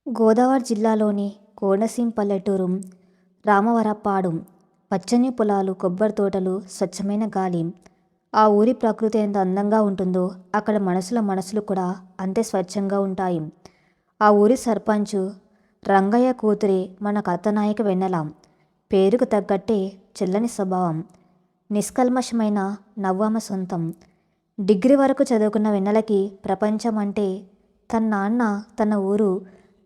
గోదావరి జిల్లాలోని కోనసీమ పల్లెటూరు రామవరప్పాడు. పచ్చని పొలాలు, కొబ్బరి తోటలు, స్వచ్ఛమైన గాలి. ఆ ఊరి ప్రకృతి ఎంత అందంగా ఉంటుందో అక్కడ మనసులు కూడా అంతే స్వచ్ఛంగా ఉంటాయి. ఆ ఊరి సర్పంచు రంగయ్య కూతురే మన కథానాయిక వెన్నెల. పేరుకు తగ్గట్టే చెల్లని స్వభావం, నిష్కల్మషమైన నవ్వు ఆమె సొంతం. డిగ్రీ వరకు చదువుకున్న వెన్నెలకి ప్రపంచం అంటే తన నాన్న, తన ఊరు,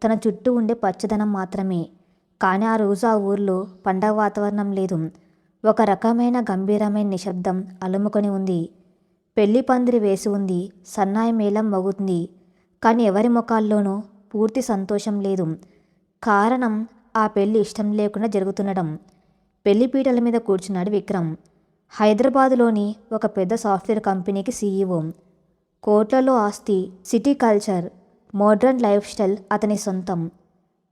తన చుట్టూ ఉండే పచ్చదనం మాత్రమే. కానీ ఆ రోజు ఆ ఊర్లో పండగ వాతావరణం లేదు. ఒక రకమైన గంభీరమైన నిశ్శబ్దం అలుముకొని ఉంది. పెళ్లి పందిరి వేసి ఉంది, సన్నాయి మేళం మోగుతుంది. కానీ ఎవరి ముఖాల్లోనూ పూర్తి సంతోషం లేదు. కారణం ఆ పెళ్లి ఇష్టం లేకుండా జరుగుతుండడం. పెళ్లి పీటల మీద కూర్చున్నాడు విక్రమ్. హైదరాబాదులోని ఒక పెద్ద సాఫ్ట్వేర్ కంపెనీకి సీఈఓ. కోట్లలో ఆస్తి, city culture, modern life style అతని సొంతం.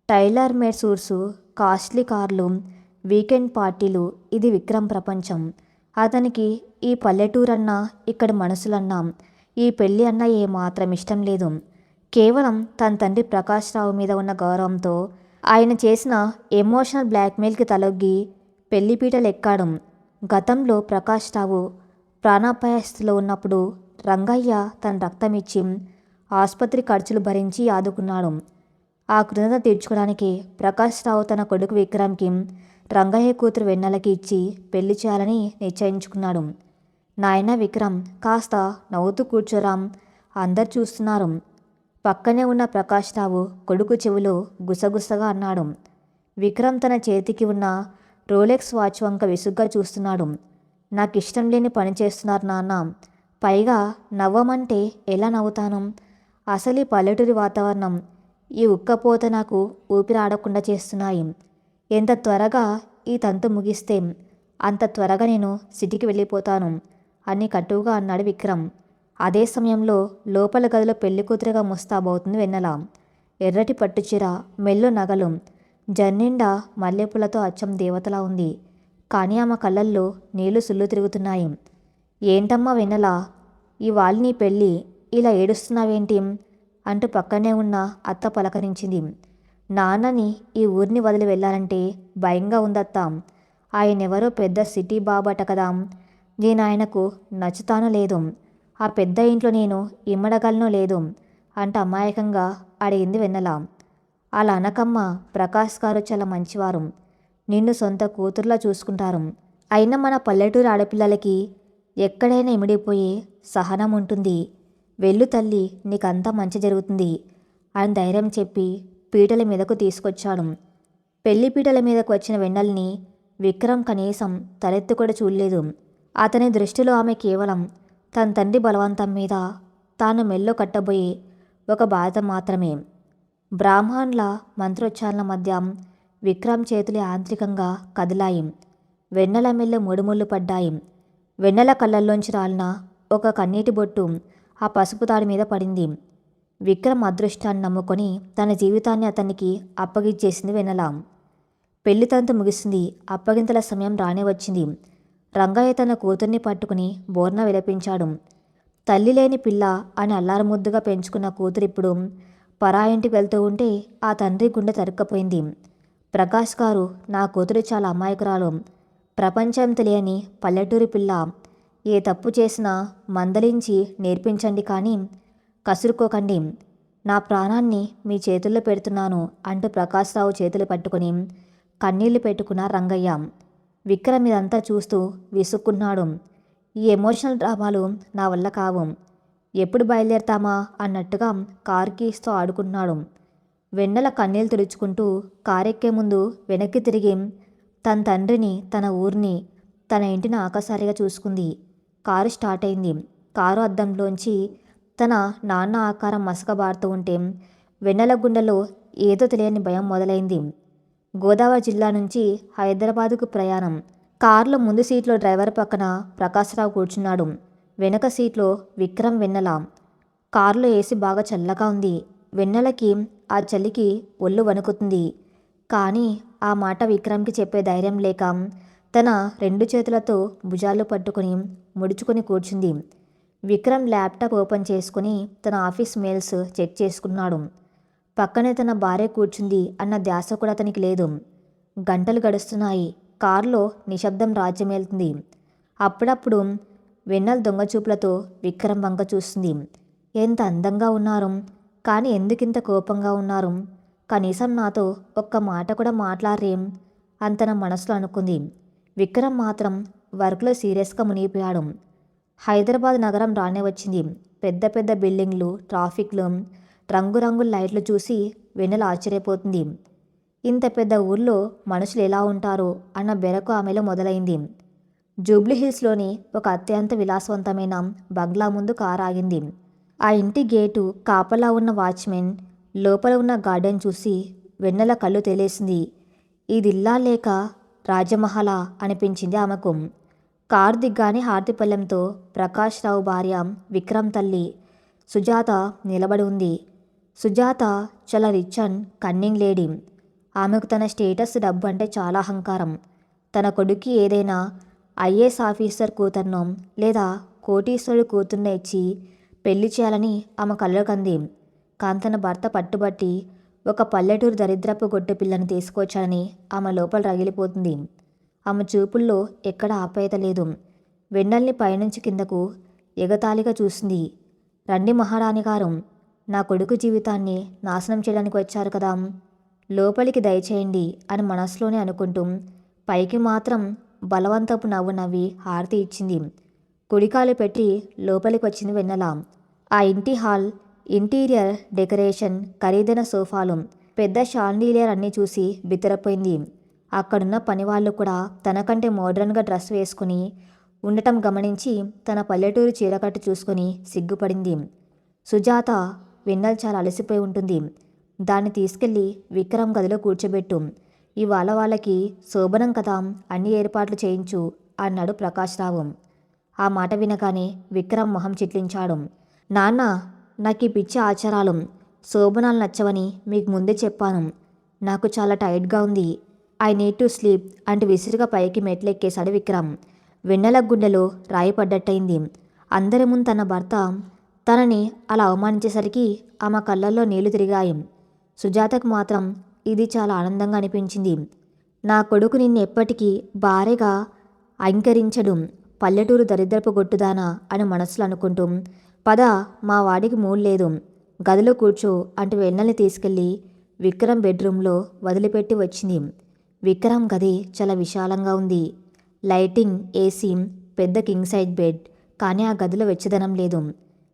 టైలర్ మేడ్ సూట్సు, కాస్ట్లీ కార్లు, వీకెండ్ పార్టీలు, ఇది విక్రమ్ ప్రపంచం. అతనికి ఈ పల్లెటూరన్నా, ఇక్కడి మనుషులన్నా, ఈ పెళ్ళి అన్నా ఏమాత్రం ఇష్టం లేదు. కేవలం తన తండ్రి ప్రకాష్ రావు మీద ఉన్న గౌరవంతో ఆయన చేసిన ఎమోషనల్ బ్లాక్మెయిల్కి తలొగ్గి పెళ్లిపీటలు ఎక్కాడు. గతంలో ప్రకాష్ రావు ప్రాణాపాయ స్థితిలో ఉన్నప్పుడు రంగయ్య తన రక్తం ఇచ్చి ఆసుపత్రి ఖర్చులు భరించి ఆదుకున్నాడు. ఆ కృతజ్ఞత తీర్చుకోవడానికి ప్రకాష్ రావు తన కొడుకు విక్రమ్కి రంగయ్య కూతురు వెన్నెలకి ఇచ్చి పెళ్లి చేయాలని నిశ్చయించుకున్నాడు. నాయనా విక్రమ్, కాస్త నవ్వుతూ కూర్చోరా, అందరు చూస్తున్నారు. పక్కనే ఉన్న ప్రకాష్ రావు కొడుకు చెవిలో గుసగుసగా అన్నాడు. విక్రమ్ తన చేతికి ఉన్న రోలెక్స్ వాచ్ వంక విసుగ్గా చూస్తున్నాడు. నాకు ఇష్టం లేని పని చేస్తున్నారు నాన్న, పైగా నవ్వమంటే ఎలా నవ్వుతాను? అసలు ఈ పల్లెటూరి వాతావరణం, ఈ ఉక్కపోత నాకు ఊపిరి ఆడకుండా చేస్తున్నాయి. ఎంత త్వరగా ఈ తంతు ముగిస్తే అంత త్వరగా నేను సిటీకి వెళ్ళిపోతాను అని కటువుగా అన్నాడు విక్రమ్. అదే సమయంలో లోపల గదిలో పెళ్లికూతురుగా ముస్తాబవుతుంది వెన్నెల. ఎర్రటి పట్టుచీర, మెల్లో నగలు, జన్నిండా మల్లెపూలతో అచ్చం దేవతలా ఉంది. కానీ ఆమె కళ్ళల్లో నీళ్లు సుళ్ళు తిరుగుతున్నాయి. ఏంటమ్మా వెన్నెల, ఇవాళ నీ పెళ్ళి, ఇలా ఏడుస్తున్నావేంటి అంటూ పక్కనే ఉన్న అత్త పలకరించింది. నాన్నని ఈ ఊరిని వదిలి వెళ్ళాలంటే భయంగా ఉందత్తా. ఆయనెవరో పెద్ద సిటీ బాబట కదా, నేను ఆయనకు నచ్చుతానో లేదు, ఆ పెద్ద ఇంట్లో నేను ఇమ్మడగలనో లేదు అంటూ అమాయకంగా అడిగింది వెన్నెల. అలా అనకమ్మ, ప్రకాష్ గారు చాలా మంచివారు, నిన్ను సొంత కూతురులా చూసుకుంటారు. అయినా మన పల్లెటూరు ఆడపిల్లలకి ఎక్కడైనా ఇమిడిపోయే సహనం ఉంటుంది. వెళ్ళు తల్లి, నీకంతా మంచి జరుగుతుంది అని ధైర్యం చెప్పి పీటల మీదకు తీసుకొచ్చాడు. పెళ్లి పీటల మీదకు వచ్చిన వెన్నెల్ని విక్రమ్ కనీసం తలెత్తి కూడా చూడలేదు. అతని దృష్టిలో ఆమె కేవలం తన తండ్రి బలవంతం మీద తాను మెల్లో కట్టబోయే ఒక బాధ మాత్రమే. బ్రాహ్మణుల మంత్రోచ్చారణల మధ్య విక్రమ్ చేతులు యాంత్రికంగా కదిలాయి. వెన్నెల మెల్ల ముడుముళ్ళు పడ్డాయి. వెన్నెల కళ్ళల్లోంచి రాలిన ఒక కన్నీటి బొట్టు ఆ పసుపు తాడి మీద పడింది. విక్రమ్ అదృష్టాన్ని నమ్ముకొని తన జీవితాన్ని అతనికి అప్పగిచ్చేసింది వెన్నెల. పెళ్లి తంతు ముగిసింది. అప్పగింతల సమయం రానే వచ్చింది. రంగయ్య తన కూతుర్ని పట్టుకుని బోర్న విలపించాడు. తల్లి లేని పిల్ల అని అల్లారముద్దుగా పెంచుకున్న కూతురిప్పుడు పరాయింటికి వెళ్తూ ఉంటే ఆ తండ్రి గుండె తరుక్కపోయింది. ప్రకాష్ గారు, నా కూతురు చాలా అమాయకురాలు, ప్రపంచం తెలియని పల్లెటూరి పిల్ల. ఏ తప్పు చేసినా మందలించి నేర్పించండి, కానీ కసురుకోకండి. నా ప్రాణాన్ని మీ చేతుల్లో పెడుతున్నాను అంటూ ప్రకాష్ రావు చేతులు పట్టుకుని కన్నీళ్లు పెట్టుకున్న రంగయ్య. విక్రమ్ ఇదంతా చూస్తూ విసుక్కున్నాడు. ఈ ఎమోషనల్ డ్రామాలు నా వల్ల కావు, ఎప్పుడు బయలుదేరతామా అన్నట్టుగా కారు కీస్తో ఆడుకుంటున్నాడు. వెన్నెల కన్నీళ్ళు తుడుచుకుంటూ కారెక్కే ముందు వెనక్కి తిరిగి తన తండ్రిని, తన ఊరిని, తన ఇంటిని ఆకసారిగా చూసుకుంది. కారు స్టార్ట్ అయింది. కారు అద్దంలోంచి తన నాన్న ఆకారం మసకబారుతూ ఉంటే వెన్నెల గుండెలో ఏదో తెలియని భయం మొదలైంది. గోదావరి జిల్లా నుంచి హైదరాబాదుకు ప్రయాణం. కారులో ముందు సీట్లో డ్రైవర్ పక్కన ప్రకాశ్రావు కూర్చున్నాడు. వెనక సీట్లో విక్రమ్, వెన్నెల. కారులో ఏసీ బాగా చల్లగా ఉంది. వెన్నెలకి ఆ చలికి ఒళ్ళు వణుకుతుంది. కానీ ఆ మాట విక్రమ్కి చెప్పే ధైర్యం లేక తన 2 చేతులతో భుజాలు పట్టుకుని ముడుచుకొని కూర్చుంది. విక్రమ్ ల్యాప్టాప్ ఓపెన్ చేసుకుని తన ఆఫీస్ మెయిల్స్ చెక్ చేసుకున్నాడు. పక్కనే తన భార్య కూర్చుంది అన్న ధ్యాస కూడా అతనికి లేదు. గంటలు గడుస్తున్నాయి. కారులో నిశ్శబ్దం రాజ్యమేలుతుంది. అప్పుడప్పుడు వెన్నెల దొంగచూపులతో విక్రమ్ వంక చూస్తుంది. ఎంత అందంగా ఉన్నారు, కానీ ఎందుకింత కోపంగా ఉన్నారు? కనీసం నాతో ఒక్క మాట కూడా మాట్లాడరేం అని తన మనసులో అనుకుంది. విక్రమ్ మాత్రం వర్క్లో సీరియస్గా మునిగిపోయాడు. హైదరాబాద్ నగరం రానే వచ్చింది. పెద్ద పెద్ద బిల్డింగ్లు, ట్రాఫిక్లు, రంగురంగుల లైట్లు చూసి వెన్నెల ఆశ్చర్యపోతుంది. ఇంత పెద్ద ఊర్లో మనుషులు ఎలా ఉంటారో అన్న బెరకు ఆమెలో మొదలైంది. జూబ్లీహిల్స్లోని ఒక అత్యంత విలాసవంతమైన బంగ్లా ముందు కారు ఆగింది. ఆ ఇంటి గేటు కాపలా ఉన్న వాచ్మెన్ లోపల ఉన్న గార్డెన్ చూసి వెన్నెల కళ్ళు తేలేసింది. ఇదిల్లా లేక రాజమహలా అనిపించింది ఆమెకు. కారు దిగ్గానే హారతిపళ్ళెంతో ప్రకాష్ రావు భార్య విక్రమ్ తల్లి సుజాత నిలబడి ఉంది. సుజాత చాలా రిచ్ అండ్ కన్నింగ్ లేడీ. ఆమెకు తన స్టేటస్, డబ్బు అంటే చాలా అహంకారం. తన కొడుక్కి ఏదైనా ఐఏఎస్ ఆఫీసర్ కూతుర్నో లేదా కోటీశ్వరుడు కూతుర్నో ఇచ్చి పెళ్లి చేయాలని ఆమె కలలుకంది. కానీ తన భర్త పట్టుబట్టి ఒక పల్లెటూరు దరిద్రపు గొడ్డు పిల్లని తీసుకొచ్చాడని ఆమె లోపల రగిలిపోతుంది. ఆమె చూపుల్లో ఎక్కడ ఆప్యాయత లేదు. వెన్నెల్ని పైనుంచి కిందకు ఎగతాళిగా చూసింది. రండి మహారాణి గారు, నా కొడుకు జీవితాన్ని నాశనం చేయడానికి వచ్చారు కదా, లోపలికి దయచేయండి అని మనసులోనే అనుకుంటూ పైకి మాత్రం బలవంతపు నవ్వు నవ్వి హారతి ఇచ్చింది. కుడికాలు పెట్టి లోపలికి వచ్చింది వెన్నెల. ఆ ఇంటి హాల్, ఇంటీరియర్ డెకరేషన్, ఖరీదైన సోఫాలు, పెద్ద షాండిలియర్ అన్నీ చూసి బిత్తరపోయింది. అక్కడున్న పనివాళ్ళు కూడా తనకంటే మోడ్రన్గా డ్రెస్ వేసుకుని ఉండటం గమనించి తన పల్లెటూరు చీరకట్టు చూసుకొని సిగ్గుపడింది. సుజాత, వెన్నెల చాలా అలసిపోయి ఉంటుంది. దాన్ని తీసుకెళ్ళి విక్రమ్ గదిలో కూర్చోబెట్టు. ఇవాళ వాళ్ళకి శోభనం కదా, అన్ని ఏర్పాట్లు చేయించు అన్నాడు ప్రకాష్ రావు. ఆ మాట వినగానే విక్రమ్ మొహం చిట్లించాడు. నాన్న, నాకు ఈ పిచ్చి ఆచారాలు, శోభనాలు నచ్చవని మీకు ముందే చెప్పాను. నాకు చాలా టైర్డ్గా ఉంది. ఐ నీడ్ టు స్లీప్ అంటూ విసిరిగా పైకి మెట్లెక్కేశాడు విక్రమ్. వెన్నెల గుండెలో రాయి పడ్డట్టయింది. అందరి ముందు తన భర్త తనని అలా అవమానించేసరికి ఆమె కళ్ళల్లో నీళ్లు తిరిగాయి. సుజాతకు మాత్రం ఇది చాలా ఆనందంగా అనిపించింది. నా కొడుకు నిన్ను ఎప్పటికీ భార్యగా అంకరించడు, పల్లెటూరు దరిద్రపు గొట్టుదానా అని మనసులో అనుకుంటూ, పద, మా వాడికి మూడు లేదు, గదిలో కూర్చో అంటూ వెన్నెల్ని తీసుకెళ్ళి విక్రమ్ బెడ్రూమ్లో వదిలిపెట్టి వచ్చింది. విక్రమ్ గది చాలా విశాలంగా ఉంది. లైటింగ్, ఏసీ, పెద్ద కింగ్ సైజ్ బెడ్. కానీ ఆ గదిలో వెచ్చదనం లేదు.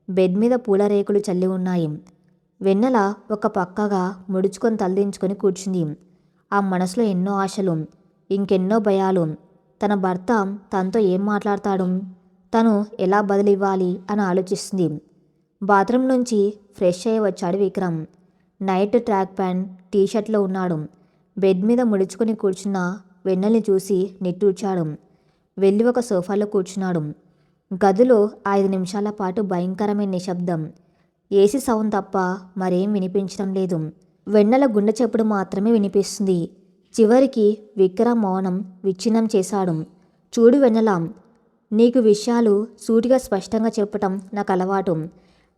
బెడ్ మీద పూల రేకులు చల్లి ఉన్నాయి. వెన్నెల ఒక పక్కగా ముడుచుకొని తలదించుకొని కూర్చుంది. ఆ మనసులో ఎన్నో ఆశలు, ఇంకెన్నో భయాలు. తన భర్త తనతో ఏం మాట్లాడతాడు, తను ఎలా బదిలివ్వాలి అని ఆలోచిస్తుంది. బాత్రూమ్ నుంచి ఫ్రెష్ అయ్యి వచ్చాడు విక్రమ్. నైట్ ట్రాక్ ప్యాంట్, టీషర్ట్లో ఉన్నాడు. బెడ్ మీద ముడుచుకొని కూర్చున్న వెన్నెల్ని చూసి నిట్టూర్చాడు. వెళ్ళి ఒక సోఫాలో కూర్చున్నాడు. గదిలో 5 నిమిషాల పాటు భయంకరమైన నిశ్శబ్దం. ఏసీ సౌండ్ తప్ప మరేం వినిపించడం లేదు. వెన్నెల గుండె చప్పుడు మాత్రమే వినిపిస్తుంది. చివరికి విక్రమ్ మౌనం విచ్ఛిన్నం చేశాడు. చూడు వెన్నెల, నీకు విషయాలు సూటిగా స్పష్టంగా చెప్పటం నాకు అలవాటు.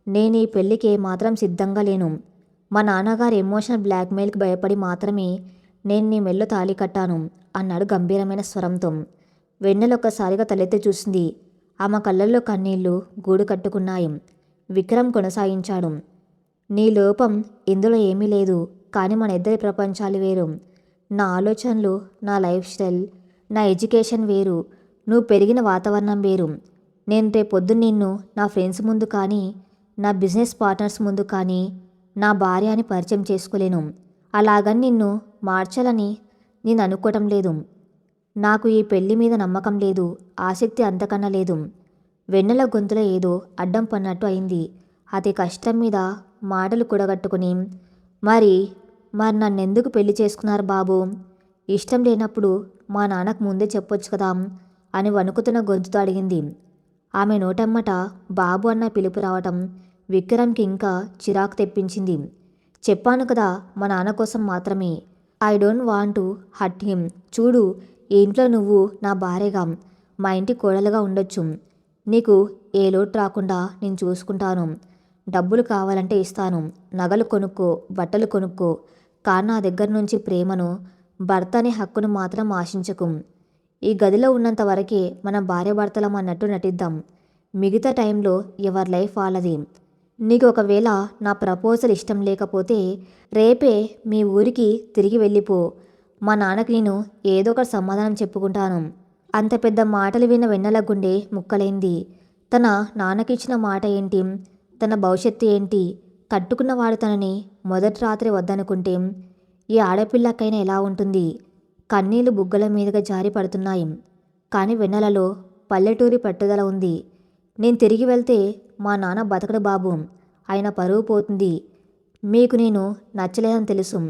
నేను ఈ పెళ్ళికి మాత్రం సిద్ధంగా లేను. మా నాన్నగారు ఎమోషనల్ బ్లాక్మెయిల్కి భయపడి మాత్రమే నేను నీ మెల్లో తాళి కట్టాను అన్నాడు గంభీరమైన స్వరంతో. వెన్నెల ఒక్కసారిగా తలెత్తి చూసింది. ఆమె కళ్ళల్లో కన్నీళ్లు గూడు కట్టుకున్నాయి. విక్రమ్ కొనసాగించాడు. నీ లోపం ఇందులో ఏమీ లేదు, కానీ మన ఇద్దరి ప్రపంచాలు వేరు. నా ఆలోచనలు, నా లైఫ్ స్టైల్, నా ఎడ్యుకేషన్ వేరు. నువ్వు పెరిగిన వాతావరణం వేరు. నేను రేపొద్దున నిన్ను నా ఫ్రెండ్స్ ముందు కానీ, నా బిజినెస్ పార్ట్నర్స్ ముందు కానీ నా భార్య అని పరిచయం చేసుకోలేను. అలాగని నిన్ను మార్చాలని నేను అనుకోవటం లేదు. నాకు ఈ పెళ్లి మీద నమ్మకం లేదు, ఆసక్తి అంతకన్నా లేదు. వెన్నెల గొంతులో ఏదో అడ్డం పన్నట్టు అయింది. అతి కష్టం మీద మాటలు కూడగట్టుకుని, మరి నన్నెందుకు పెళ్లి చేసుకున్నారు బాబు? ఇష్టం లేనప్పుడు మా నాన్నకు ముందే చెప్పొచ్చు కదా అని వణుకుతున్న గొంతుతో అడిగింది. ఆమె నోటమ్మట బాబు అన్న పిలుపు రావటం విక్రమ్కి ఇంకా చిరాకు తెప్పించింది. చెప్పాను కదా, మా నాన్న కోసం మాత్రమే. I don't want to hurt him. చూడు, ఈ ఇంట్లో నువ్వు నా భార్యగా, మా ఇంటి కోడలుగా ఉండొచ్చు. నీకు ఏ లోటు రాకుండా నేను చూసుకుంటాను. డబ్బులు కావాలంటే ఇస్తాను, నగలు కొనుక్కో, బట్టలు కొనుక్కో, కానీ నా దగ్గర నుంచి ప్రేమను, భర్త అనే హక్కును మాత్రం ఆశించకు. ఈ గదిలో ఉన్నంత వరకే మనం భార్యాభర్తలం అన్నట్టు నటిద్దాం. మిగతా టైంలో ఎవరి లైఫ్ వాళ్ళది. నీకు ఒకవేళ నా ప్రపోజల్ ఇష్టం లేకపోతే రేపే మీ ఊరికి తిరిగి వెళ్ళిపో. మా నాన్నకి నేను ఏదో ఒక సమాధానం చెప్పుకుంటాను. అంత పెద్ద మాటలు విన్న వెన్నెల గుండె ముక్కలైంది. తన నాన్నకిచ్చిన మాట ఏంటి, తన భవిష్యత్తు ఏంటి, కట్టుకున్నవాడు తనని మొదటి రాత్రి వద్దనుకుంటే ఈ ఆడపిల్లకైనా ఎలా ఉంటుంది? కన్నీళ్లు బుగ్గల మీదుగా జారి పడుతున్నాయి. కానీ వెన్నెలలో పల్లెటూరి పట్టుదల ఉంది. నేను తిరిగి వెళ్తే మా నాన్న బతకడు బాబు, ఆయన పరువు పోతుంది. మీకు నేను నచ్చలేదని తెలుసు.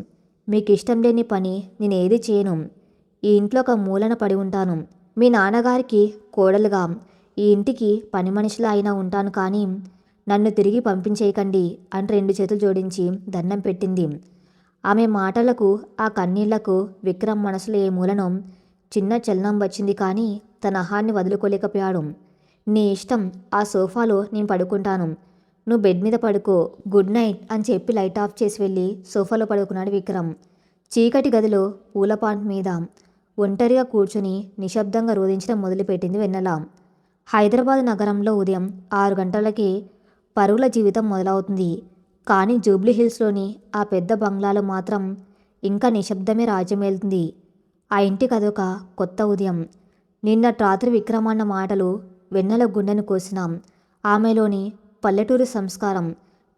మీకు ఇష్టం లేని పని నేను ఏది చేయను. ఈ ఇంట్లో ఒక మూలన పడి ఉంటాను. మీ నాన్నగారికి కోడలుగా ఈ ఇంటికి పని మనిషిలా అయినా ఉంటాను, కానీ నన్ను తిరిగి పంపించేయకండి అని 2 చేతులు జోడించి దండం పెట్టింది. ఆమె మాటలకు, ఆ కన్నీళ్లకు విక్రమ్ మనసులో ఏ మూలనో చిన్న చలనం వచ్చింది, కానీ తన ఆహాన్ని వదులుకోలేకపోయాడు. నీ ఇష్టం, ఆ సోఫాలో నేను పడుకుంటాను, నువ్వు బెడ్ మీద పడుకో, గుడ్ నైట్ అని చెప్పి లైట్ ఆఫ్ చేసి వెళ్ళి సోఫాలో పడుకున్నాడు విక్రమ్. చీకటి గదిలో పూలపాట్ మీద ఒంటరిగా కూర్చుని నిశ్శబ్దంగా రోదించడం మొదలుపెట్టింది వెన్నెల. హైదరాబాద్ నగరంలో ఉదయం 6 గంటలకి పరుగుల జీవితం మొదలవుతుంది. కానీ జూబ్లీహిల్స్లోని ఆ పెద్ద బంగ్లాలో మాత్రం ఇంకా నిశ్శబ్దమే రాజ్యమేలుతుంది. ఆ ఇంటికి అదొక కొత్త ఉదయం. నిన్నటి రాత్రి విక్రమన్న మాటలు వెన్నెల గుండెను కోసినాం. ఆమెలోని పల్లెటూరు సంస్కారం,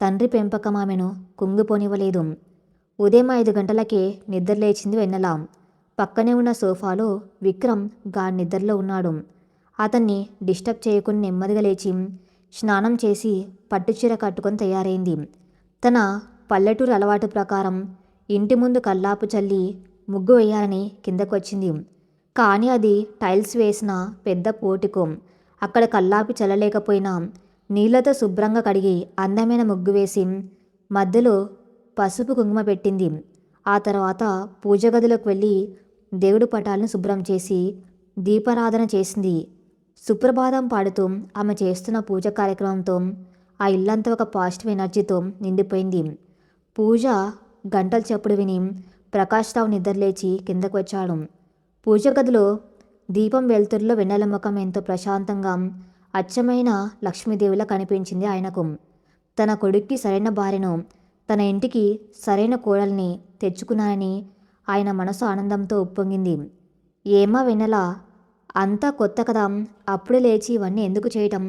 తండ్రి పెంపకం ఆమెను కుంగిపోనివ్వలేదు. ఉదయం 5 గంటలకే నిద్రలేచింది వెన్నెల. పక్కనే ఉన్న సోఫాలో విక్రమ్ గాఢ నిద్రలో ఉన్నాడు. అతన్ని డిస్టర్బ్ చేయకుండా నెమ్మదిగా లేచి స్నానం చేసి పట్టుచీర కట్టుకొని తయారైంది. తన పల్లెటూరు అలవాటు ప్రకారం ఇంటి ముందు కల్లాపు చల్లి ముగ్గు వేయాలని కిందకు వచ్చింది. కానీ అది టైల్స్ వేసిన పెద్ద పోర్టికో. అక్కడ కల్లాపి చల్లలేకపోయినా నీళ్లతో శుభ్రంగా కడిగి అందమైన ముగ్గు వేసి మధ్యలో పసుపు కుంకుమ పెట్టింది. ఆ తర్వాత పూజ గదిలోకి వెళ్ళి దేవుడి పటాలను శుభ్రం చేసి దీపారాధన చేసింది. సుప్రభాతం పాడుతూ ఆమె చేస్తున్న పూజ కార్యక్రమంతో ఆ ఇల్లంతా ఒక పాజిటివ్ ఎనర్జీతో నిండిపోయింది. పూజ గంటలు చప్పుడు విని ప్రకాష్ రావు నిద్రలేచి కిందకు వచ్చాడు. పూజ గదిలో దీపం వెలుతురులో వెన్నెల ముఖం ఎంతో ప్రశాంతంగా, అచ్చమైన లక్ష్మీదేవిలా కనిపించింది ఆయనకు. తన కొడుక్కి సరైన భార్యను, తన ఇంటికి సరైన కోడల్ని తెచ్చుకున్నానని ఆయన మనసు ఆనందంతో ఉప్పొంగింది. ఏమా వెన్నెల, అంతా కొత్త కదా, అప్పుడే లేచి ఇవన్నీ ఎందుకు చేయటం?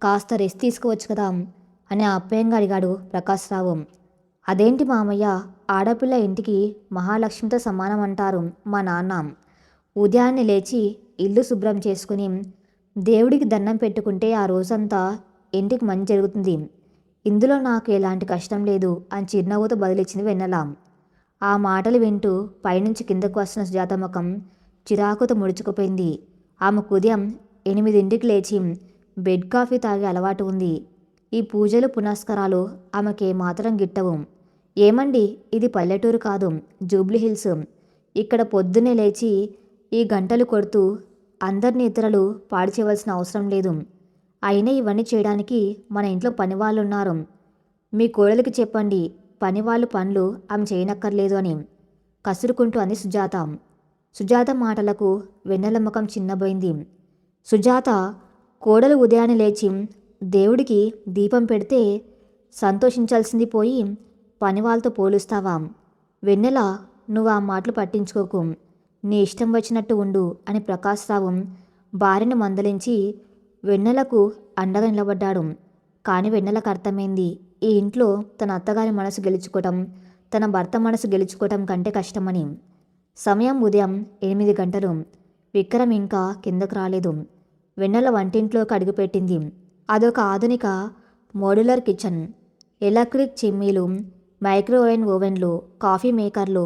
కాస్త రెస్ట్ తీసుకోవచ్చు కదా అని ఆప్యాయంగా అడిగాడు ప్రకాష్ రావు. అదేంటి మామయ్య, ఆడపిల్ల ఇంటికి మహాలక్ష్మితో సమానం అంటారు మా నాన్న. ఉదయాన్నే లేచి ఇల్లు శుభ్రం చేసుకుని దేవుడికి దండం పెట్టుకుంటే ఆ రోజంతా ఇంటికి మంచి జరుగుతుంది. ఇందులో నాకు ఎలాంటి కష్టం లేదు అని చిరునవ్వుతో బదిలిచ్చింది వెన్నెల. ఆ మాటలు వింటూ పైనుంచి కిందకు వస్తున్న సుజాత ముఖం చిరాకుతో ముడుచుకుపోయింది. ఆమెకు ఉదయం 8ంటికి లేచి బెడ్ కాఫీ తాగే అలవాటు ఉంది. ఈ పూజలు పునస్కారాలు ఆమెకే మాత్రం గిట్టవు. ఏమండి, ఇది పల్లెటూరు కాదు, జూబ్లీహిల్స్. ఇక్కడ పొద్దున్నే లేచి ఈ గంటలు కొడుతూ అందరినీ ఇతరులు పాడు చేయవలసిన అవసరం లేదు. అయినా ఇవన్నీ చేయడానికి మన ఇంట్లో పనివాళ్ళు ఉన్నారు. మీ కోడలికి చెప్పండి, పనివాళ్ళు పనులు ఆమె చేయనక్కర్లేదు అని కసురుకుంటూ అంది సుజాత. సుజాత మాటలకు వెన్నెల ముఖం చిన్నబోయింది. సుజాత, కోడలు ఉదయాన్నే లేచి దేవుడికి దీపం పెడితే సంతోషించాల్సింది పోయి పనివాళ్ళతో పోలుస్తావా? వెన్నెల, నువ్వు ఆ మాటలు పట్టించుకోకు, నీ ఇష్టం వచ్చినట్టు ఉండు అని ప్రకాష్ రావు భార్యను మందలించి వెన్నెలకు అండగా నిలబడ్డాడు. కానీ వెన్నెలకు అర్థమైంది, ఈ ఇంట్లో తన అత్తగారి మనసు గెలుచుకోవటం తన భర్త మనసు గెలుచుకోవటం కంటే కష్టమని. సమయం ఉదయం 8 గంటలు. విక్రమ్ ఇంకా కిందకు రాలేదు. వెన్నెల వంటింట్లోకి అడుగుపెట్టింది. అదొక ఆధునిక మోడ్యులర్ కిచెన్. ఎలక్ట్రిక్ చిమ్మీలు, మైక్రోవేవ్ ఓవెన్లు, కాఫీ మేకర్లు,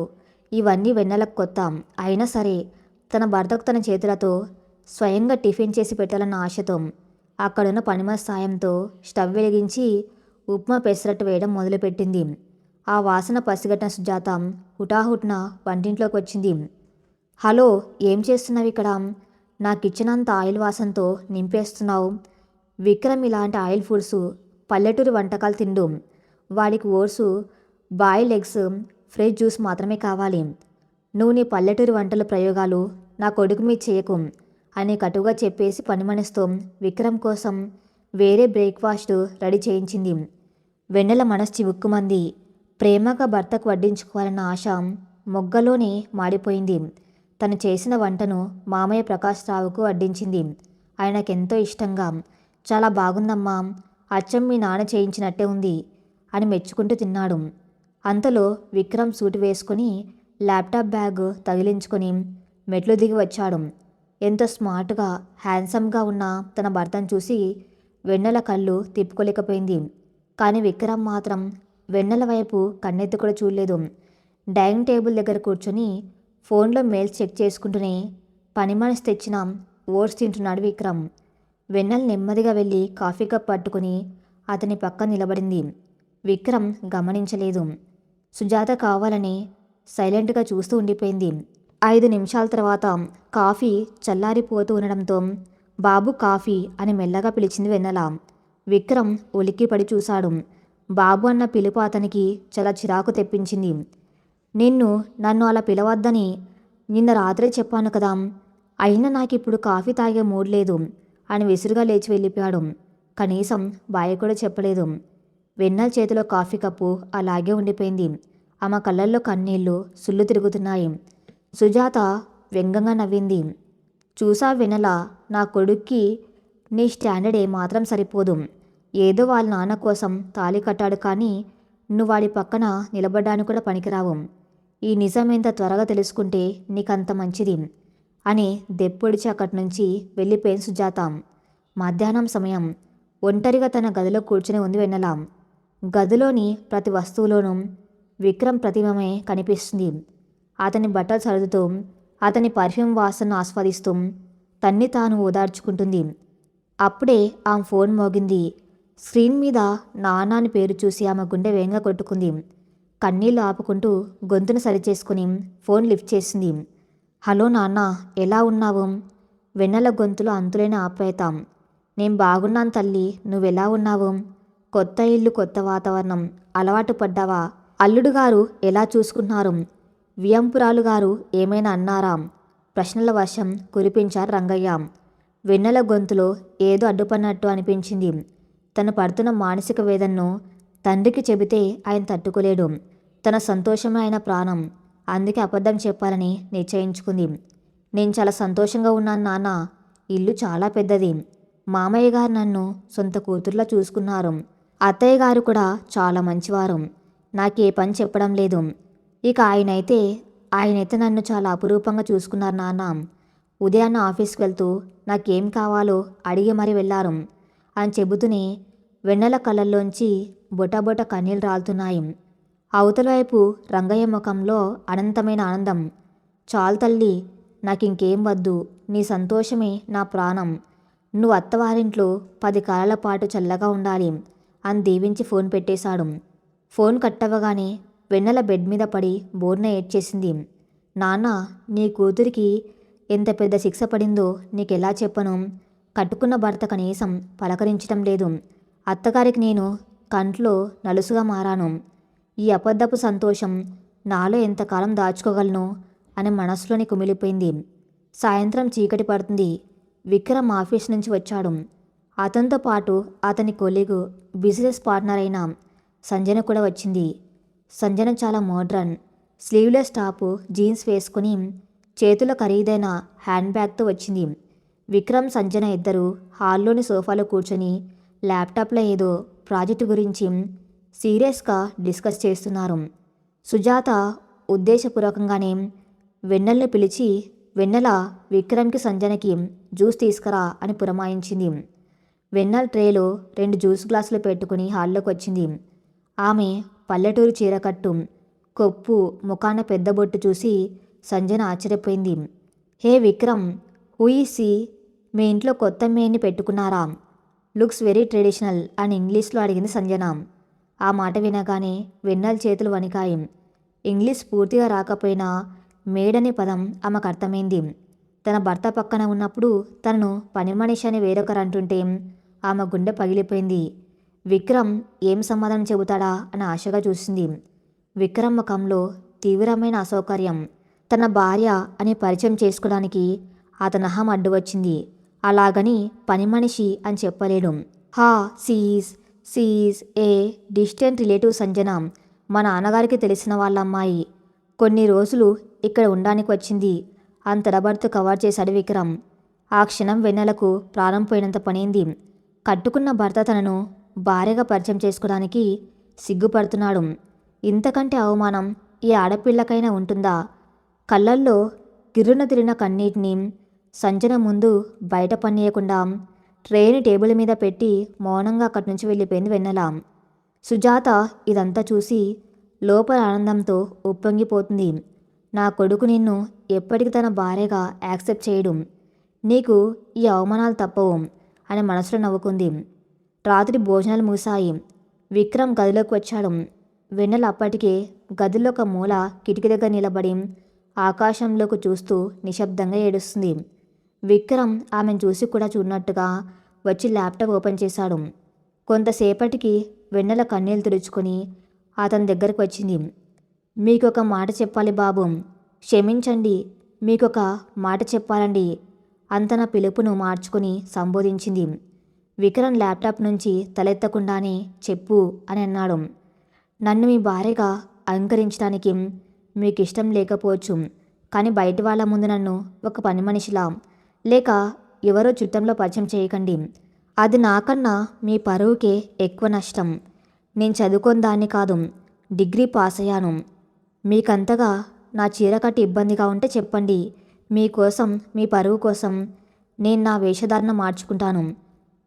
ఇవన్నీ వెన్నెలకు కొత్త. అయినా సరే తన భర్తకు తన చేతులతో స్వయంగా టిఫిన్ చేసి పెట్టాలన్న ఆశతో అక్కడున్న పనిమనిషి సాయంతో స్టవ్ వెలిగించి ఉప్మా పెసరట్టు వేయడం మొదలుపెట్టింది. ఆ వాసన పసిగట్టిన సుజాత హుటాహుటిన వంటింట్లోకి వచ్చింది. హలో, ఏం చేస్తున్నావు ఇక్కడ? నా కిచెన్ అంతా ఆయిల్ వాసనతో నింపేస్తున్నావు. విక్రమ్ ఇలాంటి ఆయిల్ ఫుడ్స్ పల్లెటూరి వంటకాలు తిండు. వాడికి oats, boiled eggs, fresh juice మాత్రమే కావాలి. నువ్వు నీ పల్లెటూరి వంటల ప్రయోగాలు నా కొడుకు మీద చేయకు అని కటువుగా చెప్పేసి పనిమనిస్తూ విక్రమ్ కోసం వేరే బ్రేక్ఫాస్ట్ రెడీ చేయించింది. వెన్నెల మనసు చివుక్కుమంది. ప్రేమగా భర్తకు వడ్డించుకోవాలన్న ఆశ మొగ్గలోనే మాడిపోయింది. తను చేసిన వంటను మామయ్య ప్రకాష్ రావుకు వడ్డించింది. ఆయనకెంతో ఇష్టంగా. చాలా బాగుందమ్మా, అచ్చం మీ నాన్న చేయించినట్టే ఉంది అని మెచ్చుకుంటూ తిన్నాడు. అంతలో విక్రమ్ సూట్ వేసుకొని ల్యాప్టాప్ బ్యాగ్ తగిలించుకొని మెట్లు దిగి వచ్చాడు. ఎంతో స్మార్ట్గా హ్యాండ్సమ్గా ఉన్న తన భర్తను చూసి వెన్నెల కళ్ళు తిప్పుకోలేకపోయింది. కానీ విక్రమ్ మాత్రం వెన్నెల వైపు కన్నెత్తి కూడా చూడలేదు. డైనింగ్ టేబుల్ దగ్గర కూర్చొని ఫోన్లో మెయిల్స్ చెక్ చేసుకుంటూనే పని మనిషి తెచ్చిన ఓట్స్ తింటున్నాడు విక్రమ్. వెన్నెల నెమ్మదిగా వెళ్ళి కాఫీ కప్ పట్టుకుని అతని పక్క నిలబడింది. విక్రమ్ గమనించలేదు. సుజాత కావాలని సైలెంట్గా చూస్తూ ఉండిపోయింది. 5 నిమిషాల తర్వాత కాఫీ చల్లారిపోతూ ఉండడంతో బాబు కాఫీ అని మెల్లగా పిలిచింది వెన్నెల. విక్రమ్ ఉలిక్కిపడి చూశాడు. బాబు అన్న పిలుపు అతనికి చాలా చిరాకు తెప్పించింది. నన్ను అలా పిలవద్దని నిన్న రాత్రే చెప్పాను కదా, అయినా నాకిప్పుడు కాఫీ తాగే మూడ్ లేదు అని విసురుగా లేచి వెళ్ళిపోయాడు. కనీసం బాయ్ కూడా చెప్పలేదు. వెన్నెల చేతిలో కాఫీ కప్పు అలాగే ఉండిపోయింది. ఆమె కళ్ళల్లో కన్నీళ్లు సుళ్ళు తిరుగుతున్నాయి. సుజాత వ్యంగ్యంగా నవ్వింది. చూసా వెన్నెల, నా కొడుక్కి నీ స్టాండర్డ్ ఏమాత్రం సరిపోదు. ఏదో వాళ్ళ నాన్న కోసం తాళి కట్టాడు, కానీ నువ్వు వాడి పక్కన నిలబడ్డానికి కూడా పనికిరావు. ఈ నిజం ఎంత త్వరగా తెలుసుకుంటే నీకంత మంచిది అని దెప్పొడిచి అక్కడి నుంచి వెళ్ళిపోయింది సుజాత. మధ్యాహ్నం సమయం. ఒంటరిగా తన గదిలో కూర్చుని ఉంది వెన్నెల. గదిలోని ప్రతి వస్తువులోనూ విక్రమ్ ప్రతిమమే కనిపిస్తుంది. అతని బట్టలు సర్దుతూ, అతని పర్ఫ్యూమ్ వాసనను ఆస్వాదిస్తూ తన్ని తాను ఓదార్చుకుంటుంది. అప్పుడే ఆమె ఫోన్ మోగింది. స్క్రీన్ మీద నాన్న అని పేరు చూసి ఆమె గుండె వేగంగా కొట్టుకుంది. కన్నీళ్లు ఆపుకుంటూ గొంతును సరిచేసుకుని ఫోన్ లిఫ్ట్ చేసింది. హలో నాన్న, ఎలా ఉన్నావు? వెన్నెల గొంతులో అంతులేని ఆప్యాయత. నేను బాగున్నాను తల్లి, నువ్వెలా ఉన్నావు? కొత్త ఇల్లు, కొత్త వాతావరణం, అలవాటు పడ్డావా? అల్లుడు గారు ఎలా చూసుకుంటున్నారు? వియంపురాలు గారు ఏమైనా అన్నారా? ప్రశ్నల వర్షం కురిపించారు రంగయ్య. వెన్నెల గొంతులో ఏదో అడ్డుపడినట్టు అనిపించింది. తను పడుతున్న మానసిక వేదనను తండ్రికి చెబితే ఆయన తట్టుకోలేడు. తన సంతోషమే ఆయన ప్రాణం. అందుకే అబద్ధం చెప్పాలని నిశ్చయించుకుంది. నేను చాలా సంతోషంగా ఉన్నాను నాన్న. ఇల్లు చాలా పెద్దది. మామయ్య గారు నన్ను సొంత కూతుర్లా చూసుకున్నారు. అత్తయ్య గారు కూడా చాలా మంచివారు. నాకే పని చెప్పడం లేదు. ఇక ఆయనైతే నన్ను చాలా అపురూపంగా చూసుకున్నారు నాన్న. ఉదయాన్న ఆఫీస్కి వెళ్తూ నాకేం కావాలో అడిగి మరీ వెళ్ళారు అని చెబుతూనే వెన్నెల కళ్ళల్లోంచి బొటబొట కన్నీళ్ళు రాలుతున్నాయి. అవతల వైపు రంగయ్య ముఖంలో అనంతమైన ఆనందం. చాలు తల్లి, నాకింకేం వద్దు. నీ సంతోషమే నా ప్రాణం. నువ్వు అత్తవారింట్లో 10 కాలాల పాటు చల్లగా ఉండాలి అని దీవించి ఫోన్ పెట్టేశాడు. ఫోన్ కట్టవగానే వెన్నెల బెడ్ మీద పడి బోర్న ఏడ్చేసింది. నాన్న, నీ కూతురికి ఎంత పెద్ద శిక్ష పడిందో నీకెలా చెప్పను? కట్టుకున్న భర్త కనీసం పలకరించడం లేదు. అత్తగారికి నేను కంట్లో నలుసుగా మారాను. ఈ అబద్ధపు సంతోషం నాలో ఎంతకాలం దాచుకోగలను అని మనసులోని కుమిలిపోయింది. సాయంత్రం చీకటి పడుతుంది. విక్రమ్ ఆఫీస్ నుంచి వచ్చాడు. అతనితో పాటు అతని కొలీగు, బిజినెస్ పార్ట్నర్ అయిన సంజన కూడా వచ్చింది. సంజన చాలా మోడ్రన్. స్లీవ్లెస్ టాపు, జీన్స్ వేసుకుని చేతిలో ఖరీదైన హ్యాండ్ బ్యాగ్తో వచ్చింది. విక్రమ్, సంజన ఇద్దరు హాల్లోని సోఫాలో కూర్చొని ల్యాప్టాప్లో ఏదో ప్రాజెక్టు గురించి సీరియస్గా డిస్కస్ చేస్తున్నారు. సుజాత ఉద్దేశపూర్వకంగానే వెన్నెల్ని పిలిచి, వెన్నెల, విక్రమ్కి సంజనకి జ్యూస్ తీసుకురా అని పురమాయించింది. వెన్నెల ట్రేలో 2 జ్యూస్ గ్లాసులు పెట్టుకుని హాల్లోకి వచ్చింది. ఆమె పల్లెటూరు చీరకట్టు, కొప్పు, ముఖాన పెద్ద బొట్టు చూసి సంజన ఆశ్చర్యపోయింది. హే విక్రమ్, హూ ఈజ్ సీ? మీ ఇంట్లో కొత్త మేడ్ని పెట్టుకున్నారా? లుక్స్ వెరీ ట్రెడిషనల్ అని ఇంగ్లీష్లో అడిగింది సంజన. ఆ మాట వినగానే వెన్నెల చేతులు వణికాయి. ఇంగ్లీష్ పూర్తిగా రాకపోయినా మేడ్ అనే పదం ఆమెకు అర్థమైంది. తన భర్త పక్కన ఉన్నప్పుడు తనను పని మనిషి అని వేరొకరు అంటుంటే ఆమె గుండె పగిలిపోయింది. విక్రమ్ ఏం సమాధానం చెబుతాడా అని ఆశగా చూసింది. విక్రమ్ ముఖంలో తీవ్రమైన అసౌకర్యం. తన భార్య అని పరిచయం చేసుకోవడానికి అతని అహం అడ్డు వచ్చింది. అలాగని పని మనిషి అని చెప్పలేడు. హా సీఈస్ ఏ డిస్టెంట్ రిలేటివ్ సంజన, మా నాన్నగారికి తెలిసిన వాళ్ళ అమ్మాయి. కొన్ని రోజులు ఇక్కడ ఉండడానికి వచ్చింది అని తడబడుతూ కవర్ చేశాడు విక్రమ్. ఆ క్షణం వెన్నెలకు ప్రాణం పోయినంత పనైంది. కట్టుకున్న భర్త తనను భార్యగా పరిచయం చేసుకోవడానికి సిగ్గుపడుతున్నాడు. ఇంతకంటే అవమానం ఈ ఆడపిల్లకైనా ఉంటుందా? కళ్ళల్లో గిర్రున తిరిగిన కన్నీటిని సంజన ముందు బయట పనియకుండా ట్రేని టేబుల్ మీద పెట్టి మౌనంగా అక్కడి నుంచి వెళ్ళిపోయింది వెన్నెల. సుజాత ఇదంతా చూసి లోపల ఆనందంతో ఉప్పొంగిపోతుంది. నా కొడుకు నిన్ను ఎప్పటికీ తన భార్యగా యాక్సెప్ట్ చేయడు. నీకు ఈ అవమానాలు తప్పవు అని మనసులో నవ్వుకుంది. రాత్రి భోజనాలు ముగిశాయి. విక్రమ్ గదిలోకి వచ్చాడు. వెన్నెల అప్పటికే గదిలో ఒక మూల కిటికీ దగ్గర నిలబడి ఆకాశంలోకి చూస్తూ నిశ్శబ్దంగా ఏడుస్తుంది. విక్రమ్ ఆమెను చూసి కూడా చూడనట్టుగా వచ్చి ల్యాప్టాప్ ఓపెన్ చేశాడు. కొంతసేపటికి వెన్నెల కన్నీళ్ళు తుడుచుకొని అతని దగ్గరకు వచ్చింది. మీకొక మాట చెప్పాలి బాబు, క్షమించండి, మీకొక మాట చెప్పాలండి అంత నా పిలుపును మార్చుకొని సంబోధించింది. విక్రమ్ ల్యాప్టాప్ నుంచి తలెత్తకుండానే చెప్పు అని అన్నాడు. నన్ను మీ భార్యగా అలంకరించడానికి మీకు ఇష్టం లేకపోవచ్చు, కానీ బయట వాళ్ళ ముందు నన్ను ఒక పని మనిషిలా లేక ఎవరో చుట్టంలో పరిచయం చేయకండి. అది నాకన్నా మీ పరువుకే ఎక్కువ నష్టం. నేను చదువుకొని దాన్ని కాదు, డిగ్రీ పాస్ అయ్యాను. మీకంతగా నా చీర కట్టి ఇబ్బందిగా ఉంటే చెప్పండి. మీకోసం, మీ పరువు కోసం నేను నా వేషధారణ మార్చుకుంటాను,